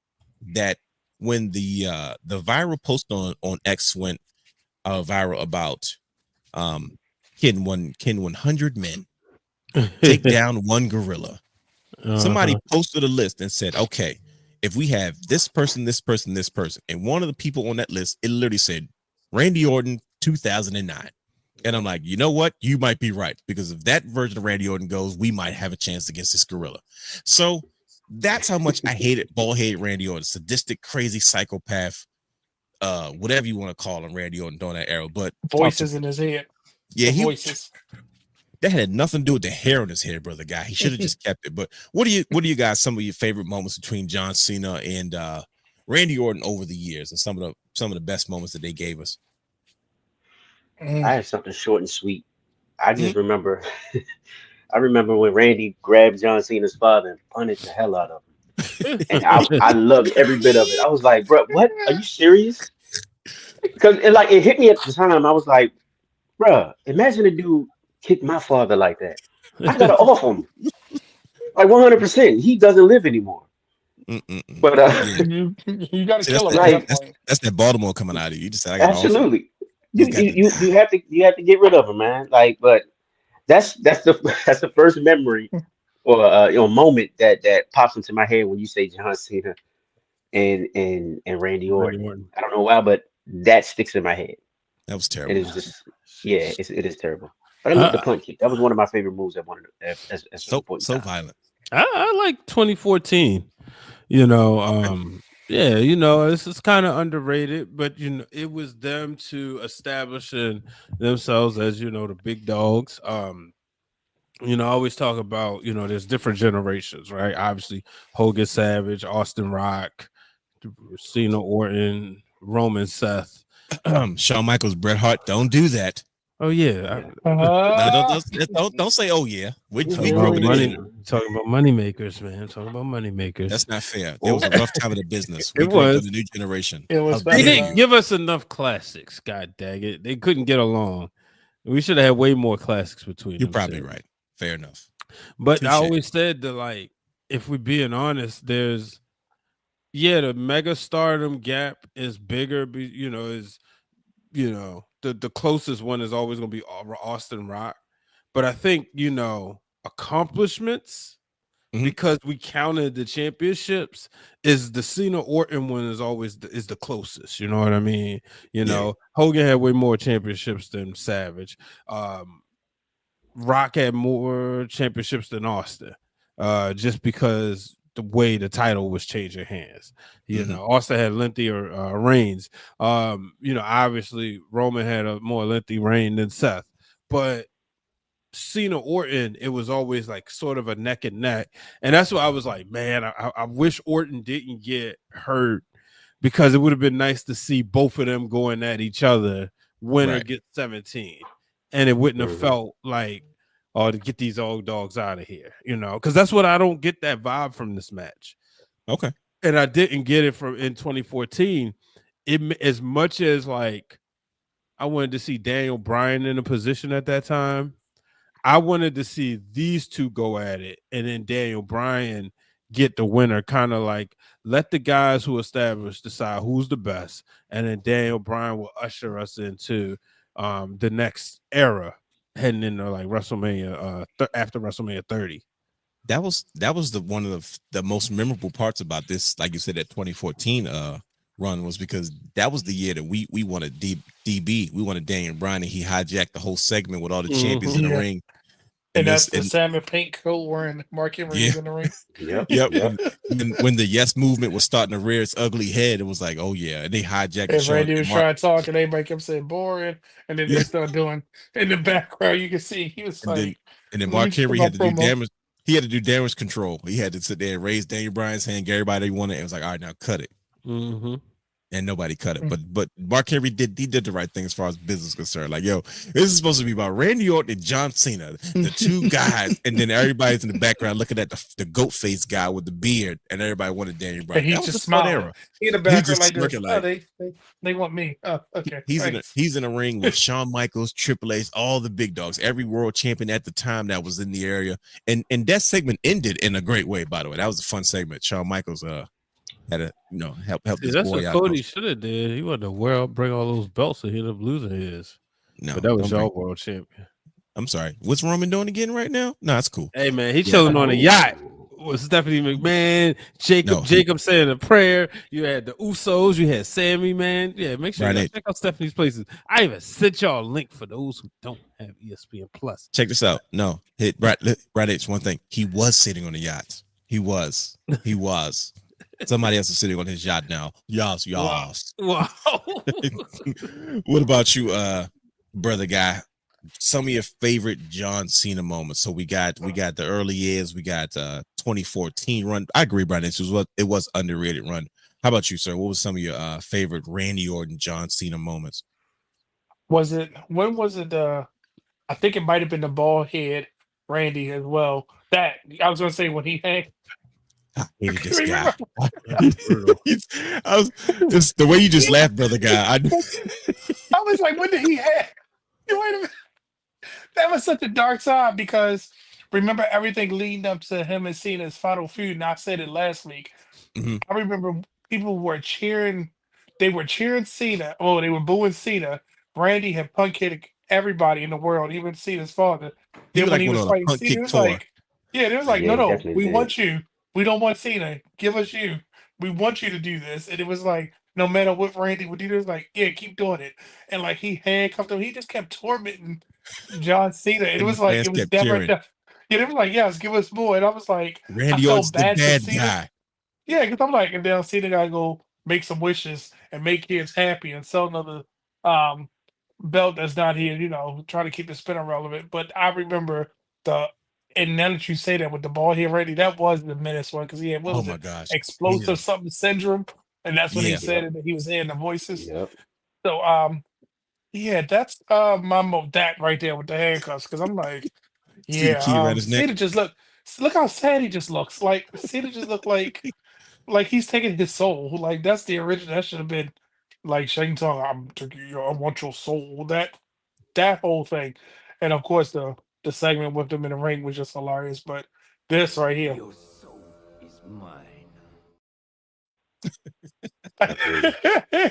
that when the viral post on X went viral about can 100 men take down one gorilla, somebody posted a list and said, okay, if we have this person, this person, this person, and one of the people on that list, it literally said Randy Orton 2009. And I'm like, you know what? You might be right, because if that version of Randy Orton goes, we might have a chance against this gorilla. So that's how much I hated bald-headed Randy Orton, sadistic, crazy psychopath, whatever you want to call him, Randy Orton during that era. But voices in his head. Yeah, voices. That had nothing to do with the hair on his head, brother guy. He should have just kept it. But what do you guys, some of your favorite moments between John Cena and Randy Orton over the years, and some of the best moments that they gave us? I have something short and sweet. I just remember I remember when Randy grabbed John Cena's father and punished the hell out of him. And I loved every bit of it. I was like, bro, what? Are you serious? Because it hit me at the time. I was like, bro, imagine a dude kick my father like that. I gotta off him. Like 100%. He doesn't live anymore. But you gotta kill him. That's that Baltimore coming out of you. You just said I gotta absolutely. You have to get rid of him, man. Like, but that's the first memory or moment that pops into my head when you say John Cena and Randy Orton. I don't know why, but that sticks in my head. That was terrible. It is just it is terrible. But I love the punch kick. That was one of my favorite moves. I wanted as so violent. I like 2014. You know, yeah, you know, this is kind of underrated, but you know, it was them to establishing themselves as the big dogs. You know, I always talk about there's different generations, right? Obviously, Hogan, Savage, Austin Rock, Cena, Orton, Roman, Seth. Shawn Michaels, Bret Hart. Don't do that. Oh yeah, No, Uh, don't say. Oh yeah, we talking roping about it money, in. talking about money makers, man. Talking about money makers. That's not fair. It was a rough time of the business. We It grew up in was. the new generation. it was How They better dare didn't you? though. give us enough classics. God dang it, they couldn't get along. We should have had way more classics between You're them. probably Two. right. Fair enough. But I Touche. always said that, like, if we're being honest, there's the mega stardom gap is bigger. The closest one is always going to be Austin Rock. But I think accomplishments, Mhm. because we counted the championships, is the Cena Orton one is always is the closest. You know what I mean? Hogan had way more championships than Savage. Rock had more championships than Austin, just because the way the title was changing hands. Austin had lengthier reigns. Obviously Roman had a more lengthy reign than Seth, but Cena Orton, it was always like sort of a neck and neck, and that's why I was like, man, I wish Orton didn't get hurt, because it would have been nice to see both of them going at each other, winner Right. gets 17, and it wouldn't have Mhm. felt like, oh, to get these old dogs out of here, because that's what I don't get that vibe from this match, Okay. and I didn't get it from in 2014. As much as like I wanted to see Daniel Bryan in a position at that time, I wanted to see these two go at it, and then Daniel Bryan get the winner. Kind of like, let the guys who established decide who's the best, and then Daniel Bryan will usher us into the next era, heading into like WrestleMania, after WrestleMania 30. That was the one of the most memorable parts about this, like you said, that 2014 run, was because that was the year that we wanted DB. We wanted Daniel Bryan, and he hijacked the whole segment with all the champions in the Yeah. ring. And this that's the salmon pink coat wearing Mark Henry Yeah. is in the ring. Yep. Yep. Yep. When the Yes movement was starting to rear its ugly head, it was like, oh yeah, and they hijacked the And show. Randy And was Mark, trying to talk, and everybody kept saying boring. And then Yeah. they started doing in the background. You can see he was and then like, and then "Let me Mark get Henry my had to do promo." damage. He had to do damage control. He had to sit there and raise Daniel Bryan's hand, get everybody they wanted. It was like, all right, now cut it. Mm-hmm. And nobody cut it. Mm. But Mark Henry did the right thing as far as business is concerned. Like, yo, this is supposed to be about Randy Orton and John Cena, the two guys, and then everybody's in the background looking at the goat face guy with the beard, and everybody wanted Daniel Bryan. And he's That was just a fun smiling. era. He in the He background just like this. smirking Oh, like they want me. Oh, okay. he's Thanks. in a ring with Shawn Michaels, Triple H, all the big dogs, every world champion at the time that was in the area. And that segment ended in a great way, by the way. That was a fun segment. Shawn Michaels had to help See, this that's boy what out. Cody should have did. He wanted to bring all those belts, and he ended up losing his. No, But that was don't your bring- world champion. I'm sorry. What's Roman doing again right now? No, that's cool. Hey man, he Yeah. chilling on a yacht with Stephanie McMahon, No. Jacob saying a prayer. You had the Usos, you had Sammy, man. Yeah, make sure Right. you check out Stephanie's places. I even sent y'all a link for those who don't have ESPN Plus. Check this out. No, hit right H. One thing. He was sitting on a yacht. He was. Somebody else is sitting on his yacht now. Yas. Wow. What about you, brother guy? Some of your favorite John Cena moments. So we got the early years. We got 2014 run. I agree, Brian. It was underrated run. How about you, sir? What was some of your favorite Randy Orton, John Cena moments? When was it? I think it might have been the bald head Randy as well. That I was gonna say when he had. I hated this guy. Remember? It's the way you just laughed, brother guy. I was like, when did he have? Wait a minute. That was such a dark side because remember everything leading up to him and Cena's final feud. And I said it last week. Mhm. I remember people were cheering. They were cheering Cena. Oh, they were booing Cena. Randy had punk kicked everybody in the world, even Cena's father. He Then was when like he one was of the fighting punk Cena, kick it was tour. like, yeah, they was like, Yeah, he no, definitely we did. want you. We don't want Cena. Give us you. We want you to do this. And it was like, no matter what Randy would do, it was like, yeah, keep doing it. And like he handcuffed him. He just kept tormenting John Cena. And it And was the like fans it was kept never cheering. enough. Yeah, they were like, yes, give us more. And I was like, I Randy Orton's felt the bad for bad Cena. guy. Yeah, because I'm like, and then Cena gotta go make some wishes and make kids happy and sell another um belt that's not here, trying to keep the spinner relevant. But I remember and now that you say that with the ball here, Randy, that was the menace one because he had, what Oh was my it, gosh. explosive something syndrome, and that's when he Yeah. said Yep. it, that he was hearing the voices. Yep. So yeah, that's that right there with the handcuffs because I'm like, See the yeah, key around his neck. Cena just look how sad he just looks. Like Cena just look like he's taking his soul. Like that's the original. That should have been like Shane Tong. I want your soul. That whole thing, and of course the segment with them in the ring was just hilarious. But this right here, Your soul is mine. Agreed.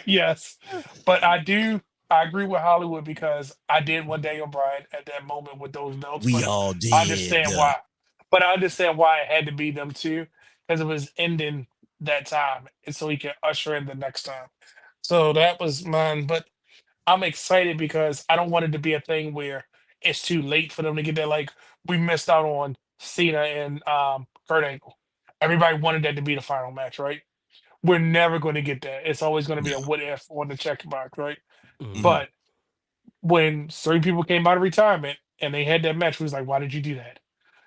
yes. But I agree with Hollywood because I did want Daniel Bryan at that moment with those belts. We But all I did. understand why. But I understand why it had to be them too, because it was ending that time, and so he can usher in the next time. So that was mine. But I'm excited because I don't want it to be a thing where it's too late for them to get there. Like we missed out on Cena and Kurt Angle. Everybody wanted that to be the final match, right? We're never going to get that. It's always going to be No. a what if on the checkbox, right? Mhm. But when certain people came out of retirement and they had that match, we was like, why did you do that?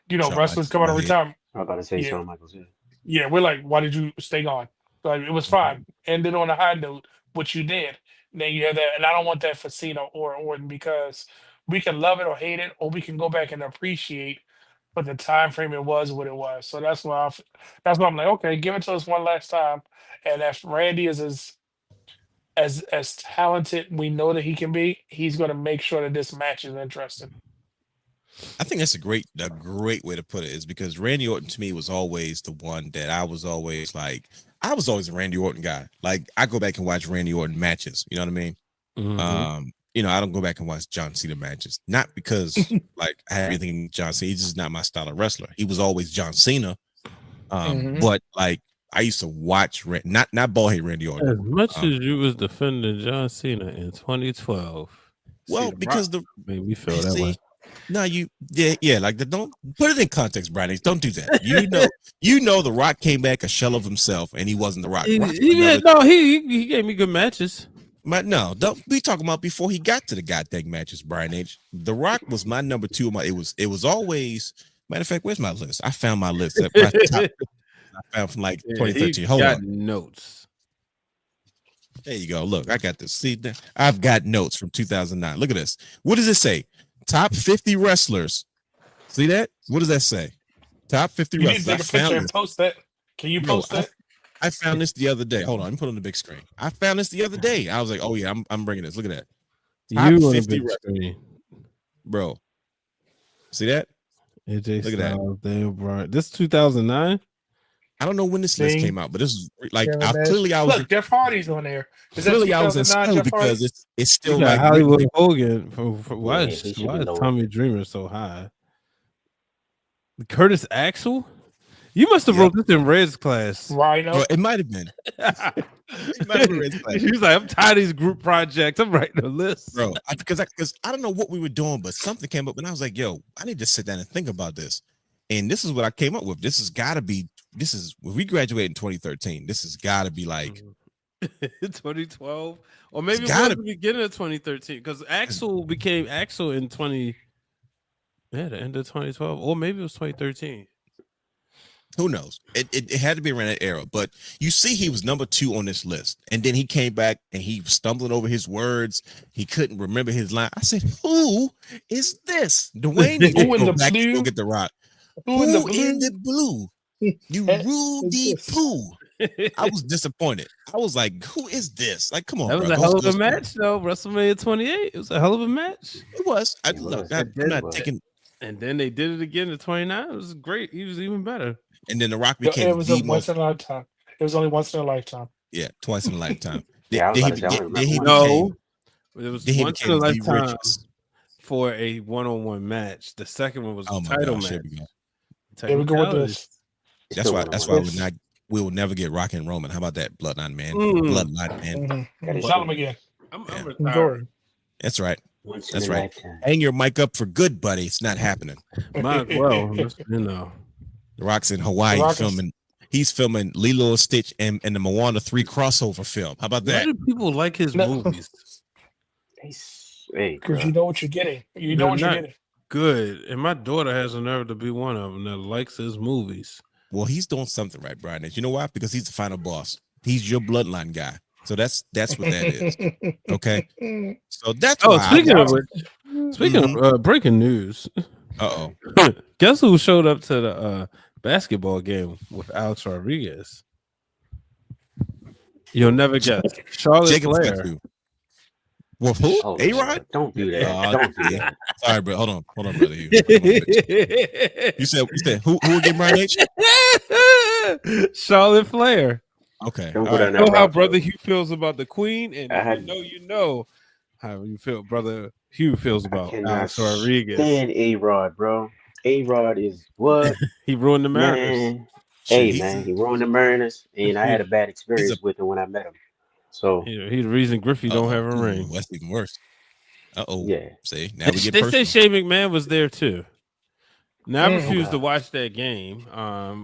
Shawn Wrestlers Michaels, come out of go ahead. retirement. I was about to say Yeah. Shawn Michaels. Yeah. Yeah, we're like, why did you stay on? Like, it was fine. Ended on a high note, what you did. Then you have that, and I don't want that for Cena or Orton because we can love it or hate it, or we can go back and appreciate. But the time frame it was what it was, so that's why I'm like, okay, give it to us one last time. And if Randy is as talented we know that he can be, he's going to make sure that this match is interesting. I think that's a great way to put it, is because Randy Orton to me was always the one that I was always a Randy Orton guy. Like I go back and watch Randy Orton matches, you know what I mean? Mhm. I don't go back and watch John Cena matches, not because like I have anything against John Cena. He's just not my style of wrestler. He was always John Cena. But like I used to watch not ballhead Randy Orton. As much as you was defending John Cena in 2012, Well, because made me feel that see, way. no, like don't put it in context, Brian. Don't do that. You know, The Rock came back a shell of himself, and he wasn't The Rock. He gave me good matches. Don't be talking about before he got to the goddamn matches, Brian H. The Rock was my number two. It was always. Matter of fact, where's my list? I found my list. At my top, I found from like 2013. Hold on, notes. there you go. Look, I got this. See, I've got notes from 2009. Look at this. What does it say? Top 50 wrestlers. See that? What does that say? Top 50 You need wrestlers. to take a picture and post that. Can you post that? I found this the other day. Hold on, let me put it on the big screen. I found this the other day. I was like, oh yeah, I'm bringing this. Look at that. Top You 50 50 bro. See that? AJ Look at that. Styles, Daniel Bryan. This 2009. I don't know when this list See? came out, but this is like Kevin I Nash. clearly I was Look, Jeff Hardy's on there. Is that clearly I was in 2009 school Jeff Hardy? because it's still You got like Hollywood Hogan. Why Yeah, is he should be lower. Tommy Dreamer so high? Curtis Axel? You must have Yep. wrote this in Red's class. Rhino. Bro, it might have been. It might have been Red's class. He was like, I'm tired of these group projects. I'm writing a list. Bro, because I don't know what we were doing, but something came up and I was like, yo, I need to sit down and think about this. And this is what I came up with. When we graduated in 2013, this has got to be like 2012. Or maybe it gotta was the beginning of 2013. Because Axel became Axel in the end of 2012. Or maybe it was 2013. who knows? It had to be around that era. But you see, he was number 2 on this list, and then he came back and he was stumbling over his words. He couldn't remember his line. I said, "Who is this?" Dwayne needs to Who in go the back and blue? go get the Rock. Who in the blue? You That Rudy is this. Poo. I was disappointed. I was like, "Who is this?" Like, come on, That was bro. a hell of Go- a match, though. WrestleMania 28. It was a hell of a match. It was. It was. I'm not taking. And then they did it again in 29. It was great. He was even better. And then the Rock It became was the a once in a lifetime. It was only once in a lifetime. twice in a lifetime. Yeah, I was Then about to say, I don't then he remember became- No, it was then he once in a became the lifetime richest. for a one-on-one match. The second one was Oh the my title gosh, match. here we go. Here we go with Technicality. this. It's That's still why. one That's on why one. we will never get Rock and Roman. How about that, Bloodline man? Mm. Bloodline man. Mhm. That is Tell true. him again. I'm Yeah. retired. Jordan. That's right. Once That's in a right. lifetime. Hang your mic up for good, buddy. It's not happening. Might as well. You know. The Rock's in The Hawaii Rock is- filming. He's filming Lilo and Stitch and the Moana 3 crossover film. How about Why that? do people like his No. movies? Hey, Because you bro. know what you're getting. You They're know what you're not getting. good. And my daughter has a nerve to be one of them that likes his movies. Well, he's doing something right, Brian. You know why? Because he's the final boss. He's your bloodline guy. So that's what that is. Okay. So that's Oh, why. speaking of which, speaking of breaking news, Uh-oh. guess who showed up to the basketball game with Alex Rodriguez? You'll never guess. Charlotte Jacob Flair. Fletcher. Well, who? Oh, A-Rod? don't do that. Oh, Don't do yeah. that. Sorry, bro. Hold on, brother. You said who again, Brian H? Charlotte Flair. Okay. Don't all go right. down You know that how route. Brother Hugh feels about the Queen, and I if you know how you feel. Brother Hugh feels I about cannot Alex Rodriguez. stand A-Rod, bro. A-Rod is what? He ruined the Mariners. Man. Shit, Hey, he's- man. He ruined the Mariners, and I had a bad experience with him when I met him. So, He's the reason Griffey don't have a ring. That's even worse. Uh-oh. yeah. See, now we get They personal. say Shane McMahon was there too. Now I Mm. refuse to God. watch that game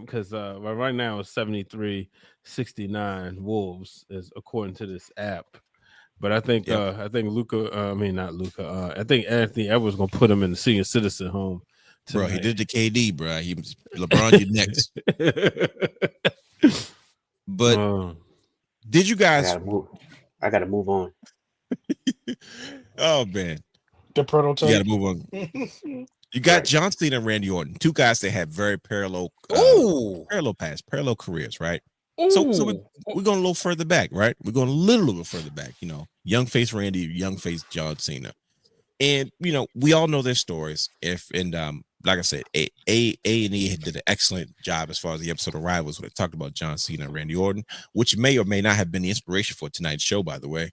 because right now it's 73-69 Wolves is according to this app. But I think Luca, not Luca. I think Anthony Edwards gonna put him in the senior citizen home. Bro, he tonight. did the KD, bro. He was LeBron, you next. But did you guys? I gotta move on. Oh man, The you prototype. got to move on. You got John Cena and Randy Orton, two guys that have very parallel paths, parallel careers, right? So we're going a little further back, right? We're going a little bit further back. You know, young face Randy, young face John Cena, and you know we all know their stories. Like I said, A&E did an excellent job as far as the episode of Rivals when it talked about John Cena and Randy Orton, which may or may not have been the inspiration for tonight's show, by the way.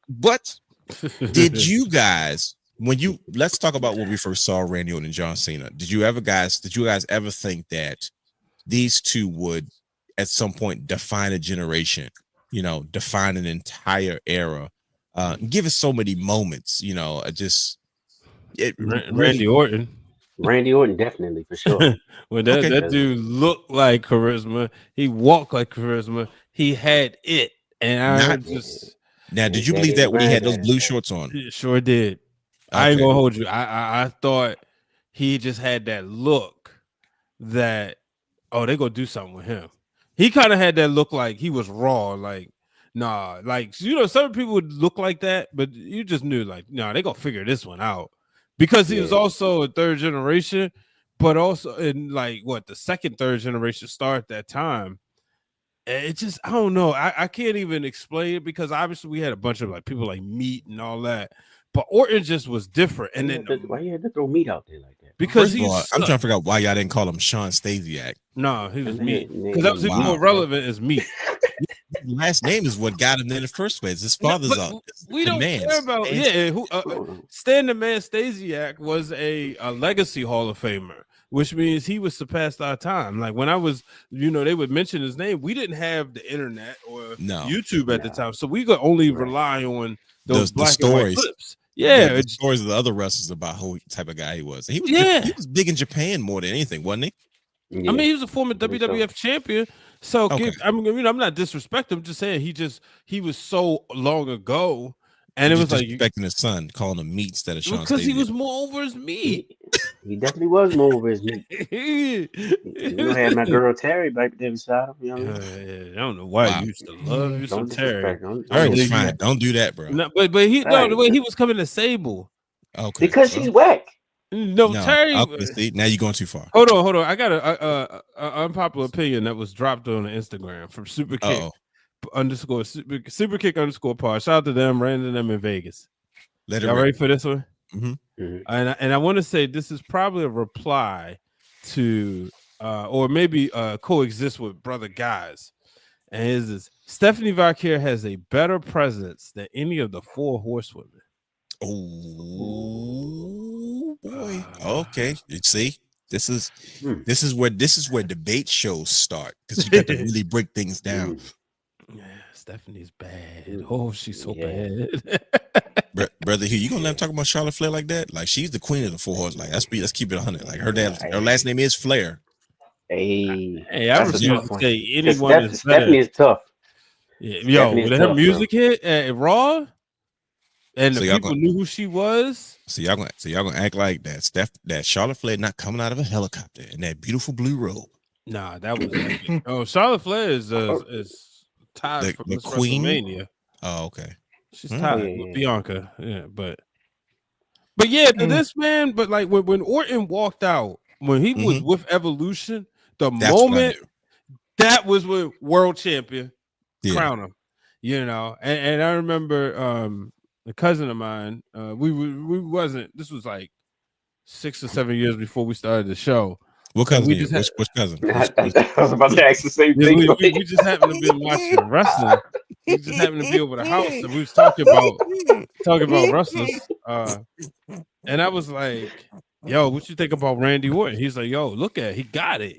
But did you guys, let's talk about when we first saw Randy Orton and John Cena. Did you guys ever think that these two would at some point define a generation, you know, define an entire era, give us so many moments, you know, Randy Orton. Randy Orton, definitely, for sure. When that dude looked like charisma, he walked like charisma, he had it. And now, did you believe that when he had those blue shorts on? Sure did. I ain't gonna hold you. I thought he just had that look that, they gonna do something with him. He kind of had that look like he was raw, like, nah, like, you know, some people would look like that, but you just knew, like, nah, they gonna figure this one out. Because he was also a third generation, but also in like the second, third generation star at that time. It just, I don't know. I can't even explain it because obviously we had a bunch of like people like Meat and all that, but Orton just was different. And then Why you had to throw Meat out there like that? Because I'm trying to figure out why y'all didn't call him Sean Stasiak. No, he was Meat name because that was even more relevant as Meat. His last name is what got him there in the first place. His father's We don't care about Stan the Man Stasiak was a legacy Hall of Famer, which means he was surpassed our time. Like when I was, you know, they would mention his name. We didn't have the internet or YouTube at the time, so we could only rely on those black and white clips. Yeah, the stories of the other wrestlers about who type of guy he was. And he was big in Japan more than anything, wasn't he? Yeah. I mean, he was a former WWF champion. So I'm not disrespecting. I'm just saying he was so long ago, and it was like disrespecting his son, calling him Meat instead of Sean. Because he was more over his Meat. He definitely was more over his Meat. You know, had my girl Terry back there beside him. You know what I mean? I don't know why you used to love you some Terry. Terry was fine. Don't do that, bro. No, but the way he was coming to Sable. Okay, because she's whack. No, Terry. See, now you're going too far. Hold on. I got a unpopular opinion that was dropped on Instagram from Superkick Superkick _pod. Shout out to them, ran them in Vegas. Y'all ready for this one? Mm-hmm. And I want to say this is probably a reply to or maybe coexist with Brother Guys. And his is Stephanie Valkyrie has a better presence than any of the 4 horsewomen. Oh boy. Okay. You see, this is where debate shows start because you got to really break things down. Yeah, Stephanie's bad. Oh, she's so bad. Brother Hugh, you gonna let him talk about Charlotte Flair like that? Like she's the queen of the 4 horse. Like let's keep it 100. Like her last name is Flair. Hey, Hey, I that's a refuse tough to one. say 'Cause anyone is better. Stephanie is tough. Yeah, Stephanie is when her tough, music hit at Raw, and So the y'all people gonna- knew who she was. So y'all gonna act like that Charlotte Flair not coming out of a helicopter in that beautiful blue robe. Nah, that was epic. Oh, Charlotte Flair is tied for The Miss queen? WrestleMania. Oh, okay. She's Hmm. tied Yeah. with Bianca. Yeah, but yeah, to this man. But like when Orton walked out, when he was with Evolution, the That's what I moment knew. that was when world champion Yeah. crown him. And I remember a cousin of mine. We wasn't. This was like 6 or 7 years before we started the show. What cousin? we You? just Which cousin? I was about to ask the same Yeah, thing. we just happened to be watching wrestling. We just happened to be over the house, and we was talking about wrestlers. And I was like, "Yo, what you think about Randy Orton?" He's like, "Yo, look at it. He got it,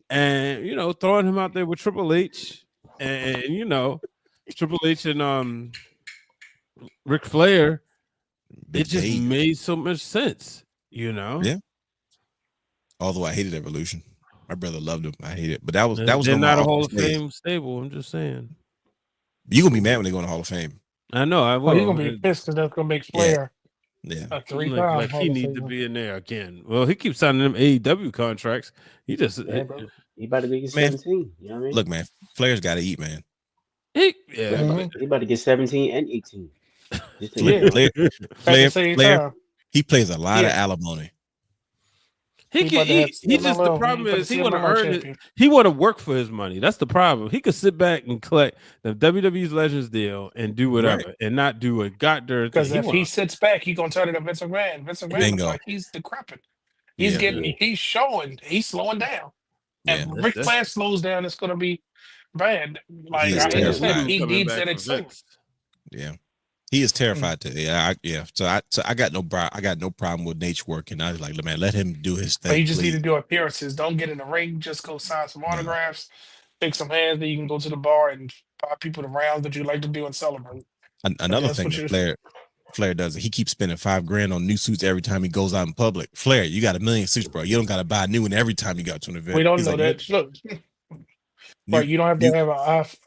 and throwing him out there with Triple H, and Triple H and Ric Flair. Big It just Dave. made so much sense, Yeah. Although I hated Evolution. My brother loved him. I hate it. But that was They're on not my a Hall of Office days. Fame stable. I'm just saying. You gonna be mad when they go in the Hall of Fame. I know. I will. Oh, you're gonna be pissed because that's gonna make Flair Yeah. a Like, three-time he Hall of need to Famer. be in there again. Well, he keeps signing them AEW contracts. He just Yeah, bro. He about to get Man, 17. You know what I mean? Look, man, Flair's gotta eat, man. yeah. He about to get 17 and 18. Just to Yeah. Flair, At the Flair, same Flair, time, he plays a lot of Yeah. alimony. He about to have he just the CMLL. problem He is he want to CMLL earn it. champion. He want to work for his money. That's the problem. He could sit back and collect the WWE's Legends deal and do whatever and not do a goddamn Because thing. if he sits back, he gonna turn it to Vince McMahon. Vince McMahon looks Bingo. like he's decrepit. He's Yeah. he's slowing down. Yeah. And Ric Flair slows down, it's gonna be bad. Like He is I just said, terrified. he Coming needs back that for excitement. Vince. Yeah. He is terrified to So I got no problem with Nate's work, and I was like, man, let him do his thing. But you just need please. to do appearances. Don't get in the ring. Just go sign some No. autographs, take some hands. Then you can go to the bar and buy people the rounds that you like to do and celebrate. Another that's thing what that Flair does, he keeps spending $5,000 on new suits every time he goes out in public. Flair, you got 1 million suits, bro. You don't got to buy a new one every time you go to an event. We don't He's know like, that. Look, new- right? You don't have new- to have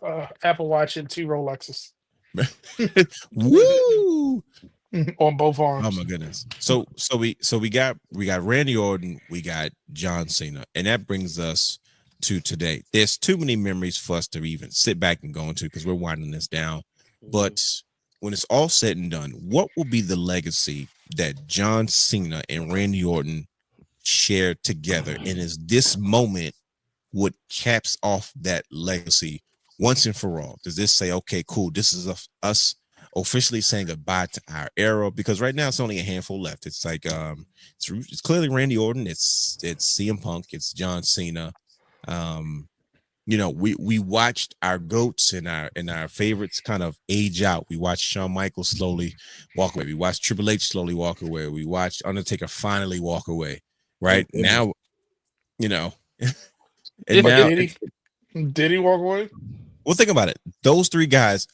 a Apple Watch and 2 Rolexes Woo! on both arms. Oh my goodness. So we got Randy Orton, we got John Cena, and that brings us to today. There's too many memories for us to even sit back and go into because we're winding this down. But when it's all said and done, what will be the legacy that John Cena and Randy Orton share together? And is this moment what caps off that legacy once and for all? Does this say, okay, cool, this is us officially saying goodbye to our era? Because right now it's only a handful left. It's like it's clearly Randy Orton, it's CM Punk, it's John Cena. We watched our goats and our favorites kind of age out. We watched Shawn Michaels slowly walk away. We watched Triple H slowly walk away. We watched Undertaker finally walk away. Right now, and now, Did he walk away? well, think about it. Those 3 guys,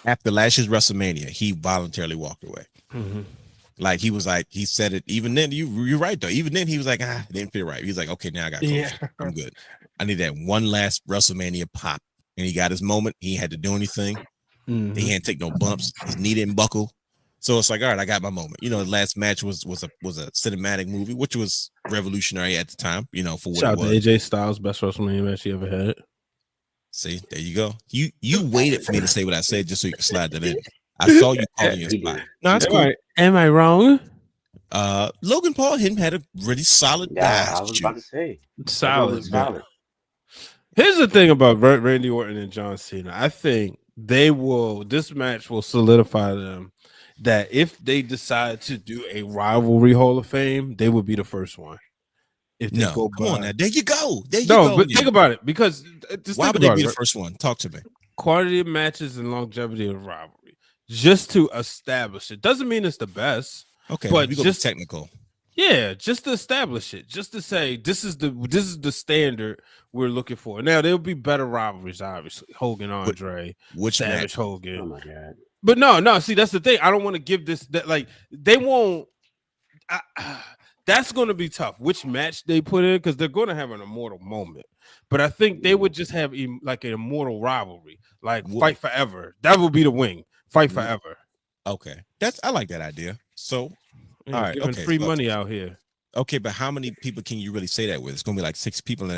after last year's WrestleMania, he voluntarily walked away. Mm-hmm. Like he was like, he said it. Even then, you're right though. Even then, he was like, it didn't feel right. He's like, okay, now I got close. I'm good. I need that one last WrestleMania pop, and he got his moment. He had to do anything. Mm-hmm. He had to take no bumps. His knee didn't buckle. So it's like, all right, I got my moment. The last match was a cinematic movie, which was revolutionary at the time. For what Shout it out was. to AJ Styles, best WrestleMania match he ever had. See, there you go. You waited for me to say what I said just so you can slide that in. I saw you calling your spot. No, it's cool. Am I wrong? Logan Paul had a really solid Yeah, I was about to say. Solid. Solid. Here's the thing about Randy Orton and John Cena. I think this match will solidify them that if they decide to do a rivalry Hall of Fame, they would be the first one. If they go come on now. There you go. But think about it, because why would they be the first one? Talk to me. Quality of matches and longevity of rivalry. Just to establish it. Doesn't mean it's the best. Okay, but just technical. Yeah, just to establish it, just to say this is the standard we're looking for. Now there'll be better rivalries, obviously. Hogan, Andre, which Savage, match? Hogan. Oh my God. But no. See, that's the thing. I don't want to give this that like they won't. That's going to be tough. Which match they put in because they're going to have an immortal moment. But I think they would just have like an immortal rivalry, like fight forever. That would be the wing. Fight forever. Okay, I like that idea. So, Yeah, all right, giving okay, free so- money out here. Okay, but how many people can you really say that with? It's gonna be like 6 people in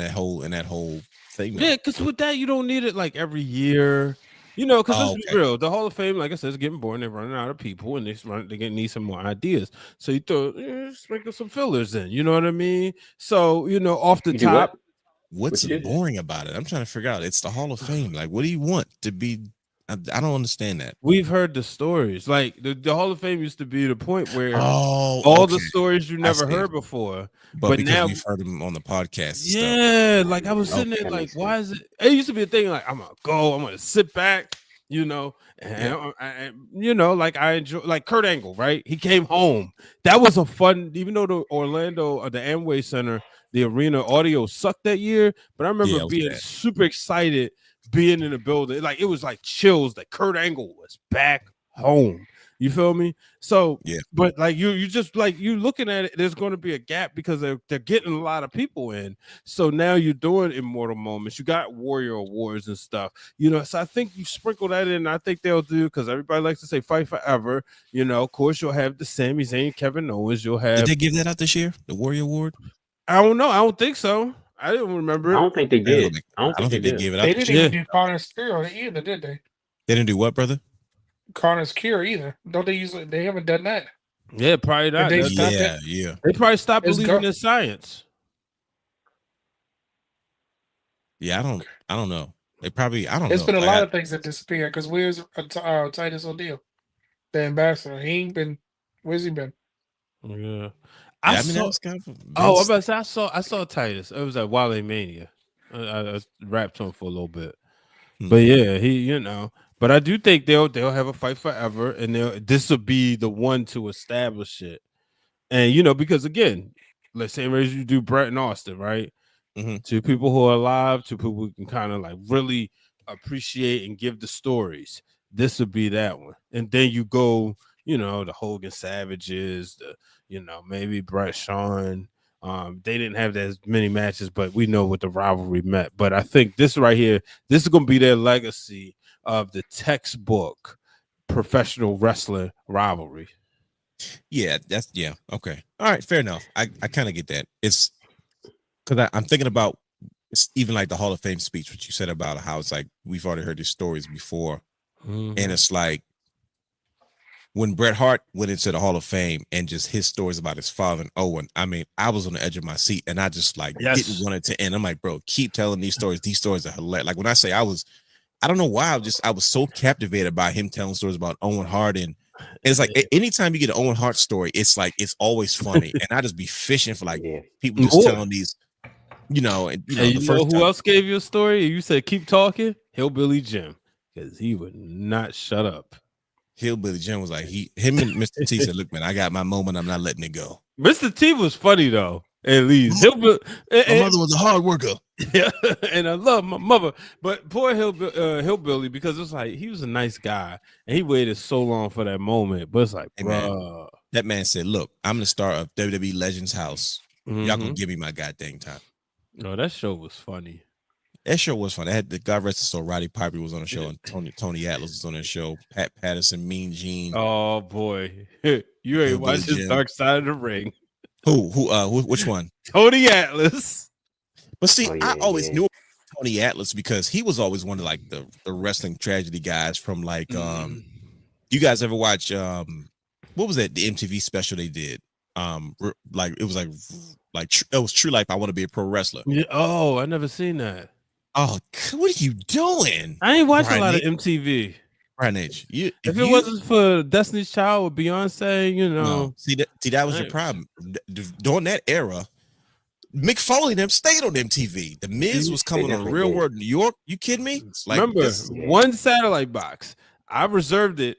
that whole thing. Yeah, because with that you don't need it like every year. You know, because let's be real, the Hall of Fame, like I said, is getting boring. They're running out of people, and they need some more ideas. So you sprinkle some fillers in. You know what I mean? So off the You do top, What's What you- boring about it? I'm trying to figure out. It's the Hall of Fame. Like, what do you want to be? I don't understand that. we've heard the stories. Like the Hall of Fame used to be the point where Oh, all the okay. stories you never see. heard before. But because now we've heard them on the podcast. And stuff. yeah, like I was sitting Okay, there that like, makes why is it? It used to be a thing like I'm gonna sit back, and like I enjoy like Kurt Angle, right? He came home. That was a fun, even though the Orlando or the Amway Center, the arena audio sucked that year, but I remember it was being bad. super excited being in the building. Like it was like chills that Kurt Angle was back home. You feel me? So Yeah. but like you just like you looking at it, there's going to be a gap because they're getting a lot of people in. So now you're doing immortal moments. You got Warrior Awards and stuff. So I think you sprinkle that in. I think they'll do because everybody likes to say fight forever. Of course you'll have the Sami Zayn, Kevin Owens. You'll have. Did they give that out this year? The Warrior Award? I don't know. I don't think so. I didn't remember I it. don't think they did. I don't think they did. gave it out. They this didn't year. even do Connor's Cure either, did they? They didn't do what, brother? Connor's Cure either. Don't they usually? They haven't done that. Yeah, probably not. They That's- stopped Yeah, it? yeah. They probably stopped It's believing go- in science. Yeah, I don't know. They probably, I don't There's know. been a Like, lot of things that disappeared because where's Titus O'Neil, the ambassador? He ain't been. Where's he been? Yeah. yeah, I that saw. was kind of. Oh, I'm about to say, I saw Titus. It was at Wale Mania. I rapped to him for a little bit, but yeah, he But I do think they'll have a fight forever, and this will be the one to establish it. And because again, let's say as you do Brett and Austin, right? Mhm. Two people who are alive, two people who can kind of like really appreciate and give the stories. This would be that one, and then you go, the Hogan Savages, maybe Brett Shawn. They didn't have as many matches, but we know what the rivalry meant. But I think this right here, this is going to be their legacy of the textbook professional wrestling rivalry. Yeah, okay. All right, fair enough. I kind of get that. It's because I'm thinking about it's even like the Hall of Fame speech, which you said about how it's like we've already heard these stories before, and it's like when Bret Hart went into the Hall of Fame and just his stories about his father and Owen. I mean, I was on the edge of my seat and I just like didn't want it to end. I'm like, bro, keep telling these stories. These stories are hilarious. Like when I say I don't know why I was so captivated by him telling stories about Owen Hart, and it's like anytime you get an Owen Hart story, it's like it's always funny, and I just be fishing for like people just telling these, and you know who else gave you a story? You said keep talking, Hillbilly Jim, because he would not shut up. Hillbilly Jim was like him and Mr. T said, "Look, man, I got my moment. I'm not letting it go." Mr. T was funny though. At least Hillbilly, my mother was a hard worker. Yeah, and I love my mother, but poor Hillbilly, because it's like he was a nice guy and he waited so long for that moment. But it's like, hey, man, that man said, "Look, I'm the star of WWE Legends House. Y'all gonna give me my goddamn time." No, that show was funny. That show was fun. They had the God rest his soul. Roddy Piper was on the show, and Tony Atlas was on the show. Pat Patterson, Mean Gene. Oh boy, you ain't watched his Dark Side of the Ring. Who? Which one? Tony Atlas. But see, I always knew Tony Atlas because he was always one of like the wrestling tragedy guys from like you guys ever watch what was that, the MTV special they did? Like it was it was True Life. I Want to Be a Pro Wrestler. Yeah, oh, I never seen that. Oh, what are you doing? I ain't watching a lot of MTV. Brian H. If it wasn't for Destiny's Child with Beyonce, no. See that was your problem. During that era, Mick Foley and them stayed on MTV. The Miz was coming on Real World New York. You kidding me? Like, remember, one satellite box. I reserved it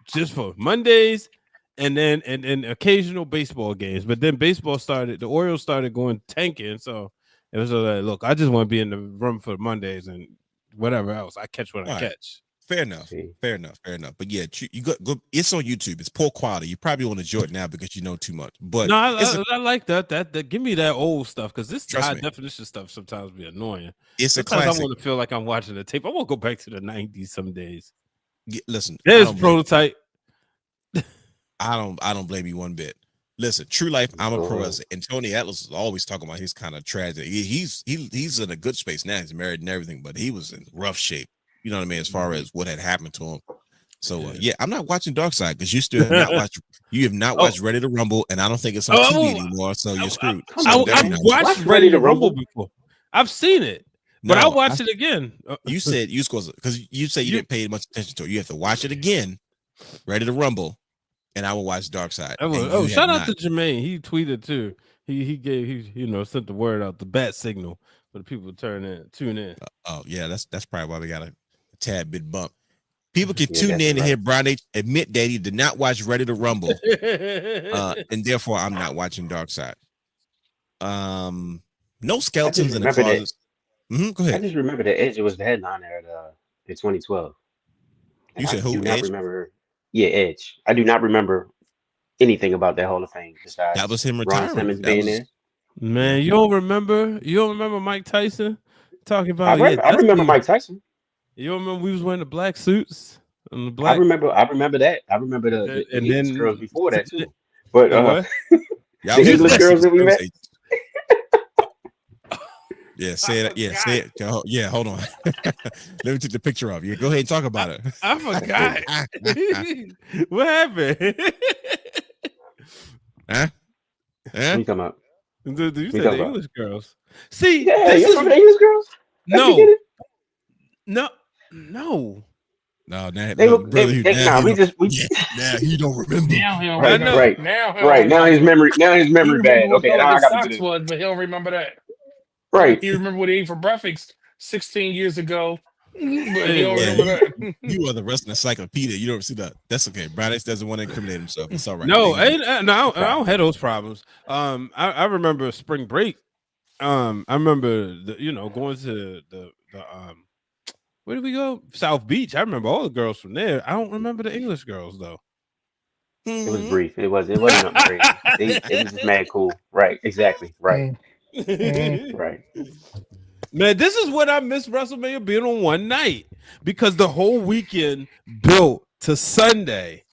just for Mondays and then and occasional baseball games. But then baseball started, the Orioles started going tanking. So it was like, look, I just want to be in the room for Mondays and whatever else. I catch what I catch. Fair enough. See. Fair enough. But yeah, you go. It's on YouTube. It's poor quality. You probably want to enjoy it now because you know too much. But No, it's I like that. That give me that old stuff because this Trust high me. definition stuff sometimes be annoying. it's a Sometimes I classic. want to feel like I'm watching a tape. I want to go back to the 90s some days. Listen, There's Prototype. I don't blame you one bit. Listen, True Life, I'm a pro Uh-huh. wrestler, and Tony Atlas is always talking about his kind of tragedy. He's in a good space now. He's married and everything, but he was in rough shape. You know what I mean, as far as what had happened to him. So yeah, I'm not watching Dark Side because you still have not watched. You have not watched Ready to Rumble, and I don't think it's on TV anymore. So you're screwed. Come So on, definitely man. not I've watching. watched Ready to Rumble before. I've seen it, but No, I'll watch it again. You said you supposed because you said you didn't pay much attention to it. You have to watch it again, Ready to Rumble, and I will watch Dark Side. Shout out to Jermaine. He tweeted too. He sent the word out, the bat signal for the people to tune in. Oh yeah, that's probably why we got a tad bit bump. People can Yeah, tune that's in to right. hear Brian H. admit that he did not watch Ready to Rumble, and therefore I'm not watching Dark Side. No skeletons in the remember that- closet. Go I ahead. just remember that Edge was the headliner in 2012. You said I who? do not Edge? remember. Yeah, Edge. I do not remember anything about that Hall of Fame besides That was him Ron retiring. Simmons That being was- there. Man, you don't remember Mike Tyson talking about? I remember Mike Tyson. You don't remember we was wearing the black suits and the I black. remember that. I remember the And English then- girls before that too. But What? Y'all The was English the girls that we met? Yeah, say it. Yeah, say it. Yeah, hold on. Let me take the picture of you. Go ahead and talk about it. I forgot. What happened? Huh? you come up. You We said talking the about- English girls. See, Yeah, this you is remember the English girls? Let's no, get it. no. No, now, They no, were. brother, Nah, we just. now he don't remember. Now he don't Right, remember. right, Now he Right now, his memory. Now his he memory remember bad. what Okay, color now I his got to socks do was, but he don't remember that. Right. He remember what he ate for breakfast 16 years ago, but he don't Yeah, remember that. You are the wrestling encyclopedia. You don't see that. That's okay. Brian H. doesn't want to incriminate himself. It's all right. No, They- I don't have those problems. I remember spring break. I remember going to the where did we go? South Beach. I remember all the girls from there. I don't remember the English girls though. It was brief. It wasn't nothing crazy. It was just mad cool. Right. Exactly. Right. Right. Man, this is what I miss WrestleMania being on one night because the whole weekend built to Sunday.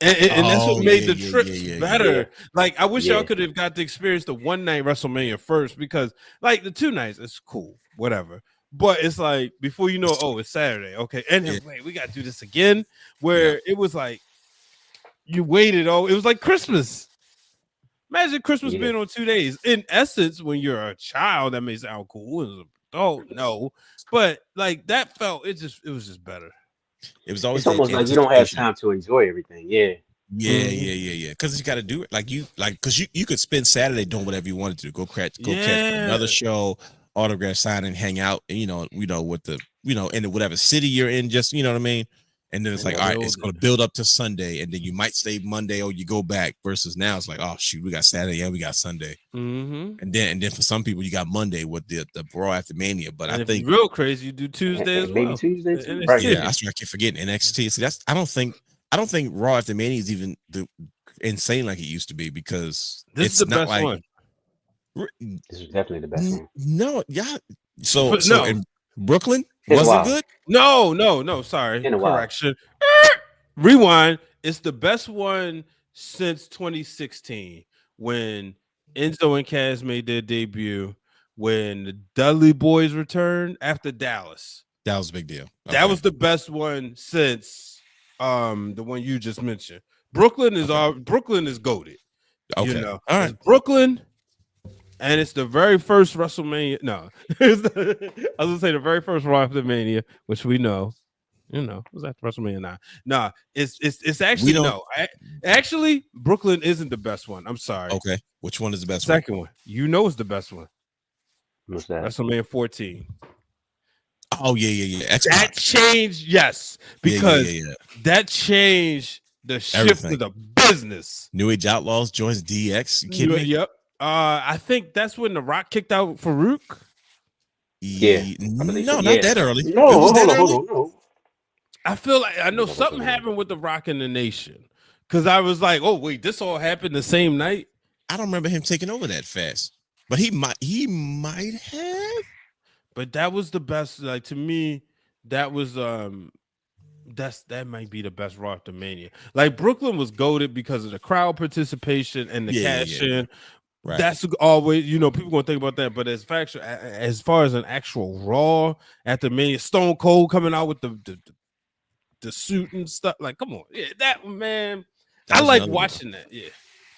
And that's what made the trips better. yeah. Like, I wish Yeah. y'all could have got to experience the one night WrestleMania first because, like, the 2 nights, it's cool, whatever. But it's like, before you know, oh, it's Saturday. Okay. And then, wait, we got to do this again. Where it was like, you waited. Oh, it was like Christmas. Imagine Christmas being on 2 days. In essence, when you're a child, that may sound cool. As an adult, no. But, like, that felt, it was just better. It was always It's almost like you don't have time to enjoy everything. Yeah. Yeah. Because you got to do it. Because you could spend Saturday doing whatever you wanted to. Go catch another show, autograph signing, hang out, and with the in whatever city you're in, just what I mean. And then it's like, all right, it's going to build up to Sunday, and then you might stay Monday or you go back. Versus now, it's like, oh shoot, we got Saturday and we got Sunday, and then for some people, you got Monday with the Raw after Mania. But And I if think you're real crazy, you do Tuesday as well. Maybe Tuesday too. NXT. Right. yeah, that's what I keep forgetting. NXT. See, I don't think Raw after Mania is even insane like it used to be because This it's is the not best like one. This is definitely the best one. no, yeah. So No. in Brooklyn It's was wild. it good? No. Sorry. In a while. Correction. Rewind. It's the best one since 2016 when Enzo and Kaz made their debut, when the Dudley Boys returned after Dallas. That was a big deal. That was the best one since the one you just mentioned. Brooklyn is goated. okay. All All right. It's Brooklyn, and it's the very first WrestleMania. No, I was gonna say the very first Raw after Mania, which we know. Was that WrestleMania 9? Nah, it's actually no. Actually, Brooklyn isn't the best one. I'm sorry. Okay. Which one is the best one? Second one. It's the best one. What's that? WrestleMania 14. Oh yeah. That changed, yes, because yeah. that changed the shift Everything. to the business. New Age Outlaws joins DX. You kidding me? Yep. I think that's when The Rock kicked out Farouk. Yeah. No, believe not so, yeah. that early. No, It was hold that on, early? hold on. No. I feel like I know something happened with The Rock and the Nation because I was like, oh wait, this all happened the same night. I don't remember him taking over that fast, but he might have. But that was the best. Like to me, that was that might be the best Raw after Mania. Like Brooklyn was goated because of the crowd participation and the cash in. Right. That's always, people gonna think about that. But as far as an actual Raw after Mania, Stone Cold coming out with the suit and stuff, like, come on, yeah, that man, I like watching that, yeah.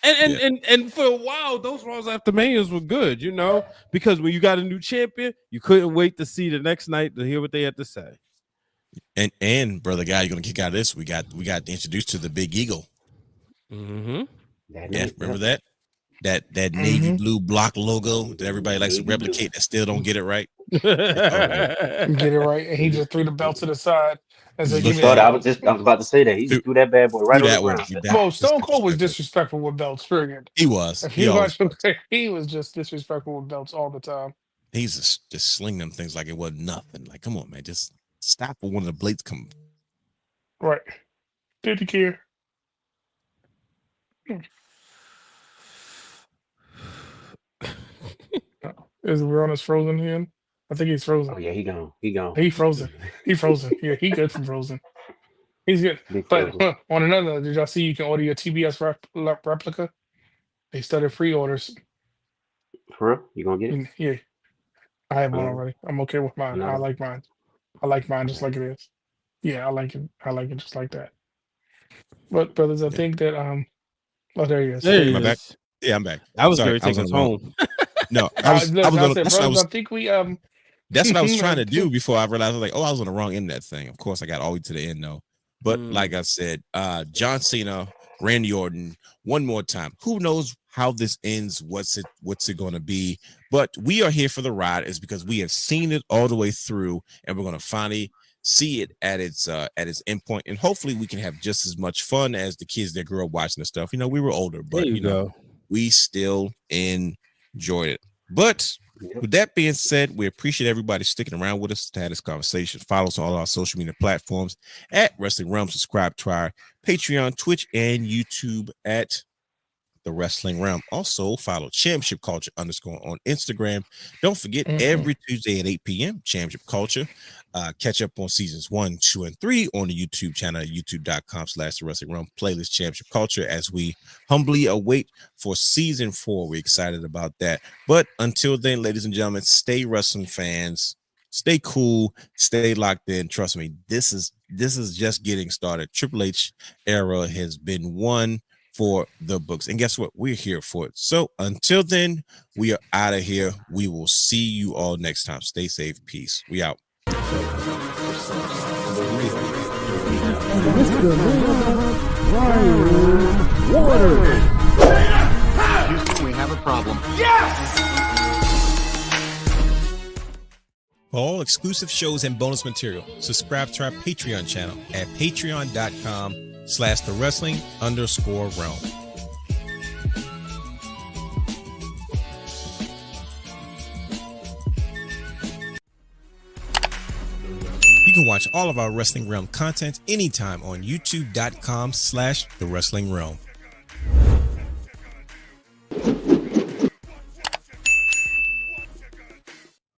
And for a while, those Raws after Manias were good, because when you got a new champion, you couldn't wait to see the next night to hear what they had to say. And brother guy, you're gonna kick out of this. We got introduced to the Big Eagle. Mm-hmm. Yeah, remember that? That navy blue block logo that everybody likes to replicate that still don't get it right. Get it right, and he just threw the belt to the side. I was about to say that he just threw that bad boy right on the ground. Well, Stone Cold was disrespectful with belts. Period. He was. He was just disrespectful with belts all the time. He's just slinging them things like it was nothing. Like, come on, man, just stop when one of the blades come. Right. Did he care? Is Verona's frozen here? I think he's frozen. Oh yeah, he gone. He frozen. Yeah, he good from frozen. He's good. But on another, did y'all see you can order your TBS replica? They started pre-orders. For real? You gonna get it? Yeah. I have one already. I'm okay with mine. No. I like mine. I like mine just like it is. Yeah, I like it. I like it just like that. But brothers, I think that oh, there he is. Am I back? Yeah, I'm back. I was going to take us home. No, I think we that's what I was trying to do before I realized I was like, oh, I was on the wrong end of that thing. Of course, I got all the way to the end though. But like I said, John Cena, Randy Orton, one more time. Who knows how this ends? What's it going to be? But we are here for the ride, is because we have seen it all the way through, and we're going to finally see it at its endpoint, and hopefully we can have just as much fun as the kids that grew up watching the stuff. We were older, but we still enjoyed it. But with that being said, we appreciate everybody sticking around with us to have this conversation. Follow us on all our social media platforms at Wrestling Realm. Subscribe to our Patreon, Twitch, and YouTube at The Wrestling Realm. Also, follow Championship Culture _ on Instagram. Don't forget, every Tuesday at 8 p.m., Championship Culture. Catch up on seasons 1, 2, and 3 on the YouTube channel at youtube.com/The Wrestling Realm playlist Championship Culture, as we humbly await for season 4. We're excited about that. But until then, ladies and gentlemen, stay wrestling fans. Stay cool. Stay locked in. Trust me, this is just getting started. Triple H era has been won for the books. And guess what? We're here for it. So until then, we are out of here. We will see you all next time. Stay safe. Peace. We out. Houston, we have a problem. For all exclusive shows and bonus material, subscribe to our Patreon channel at patreon.com/thewrestling_realm. You can watch all of our Wrestling Realm content anytime on youtube.com/thewrestling realm.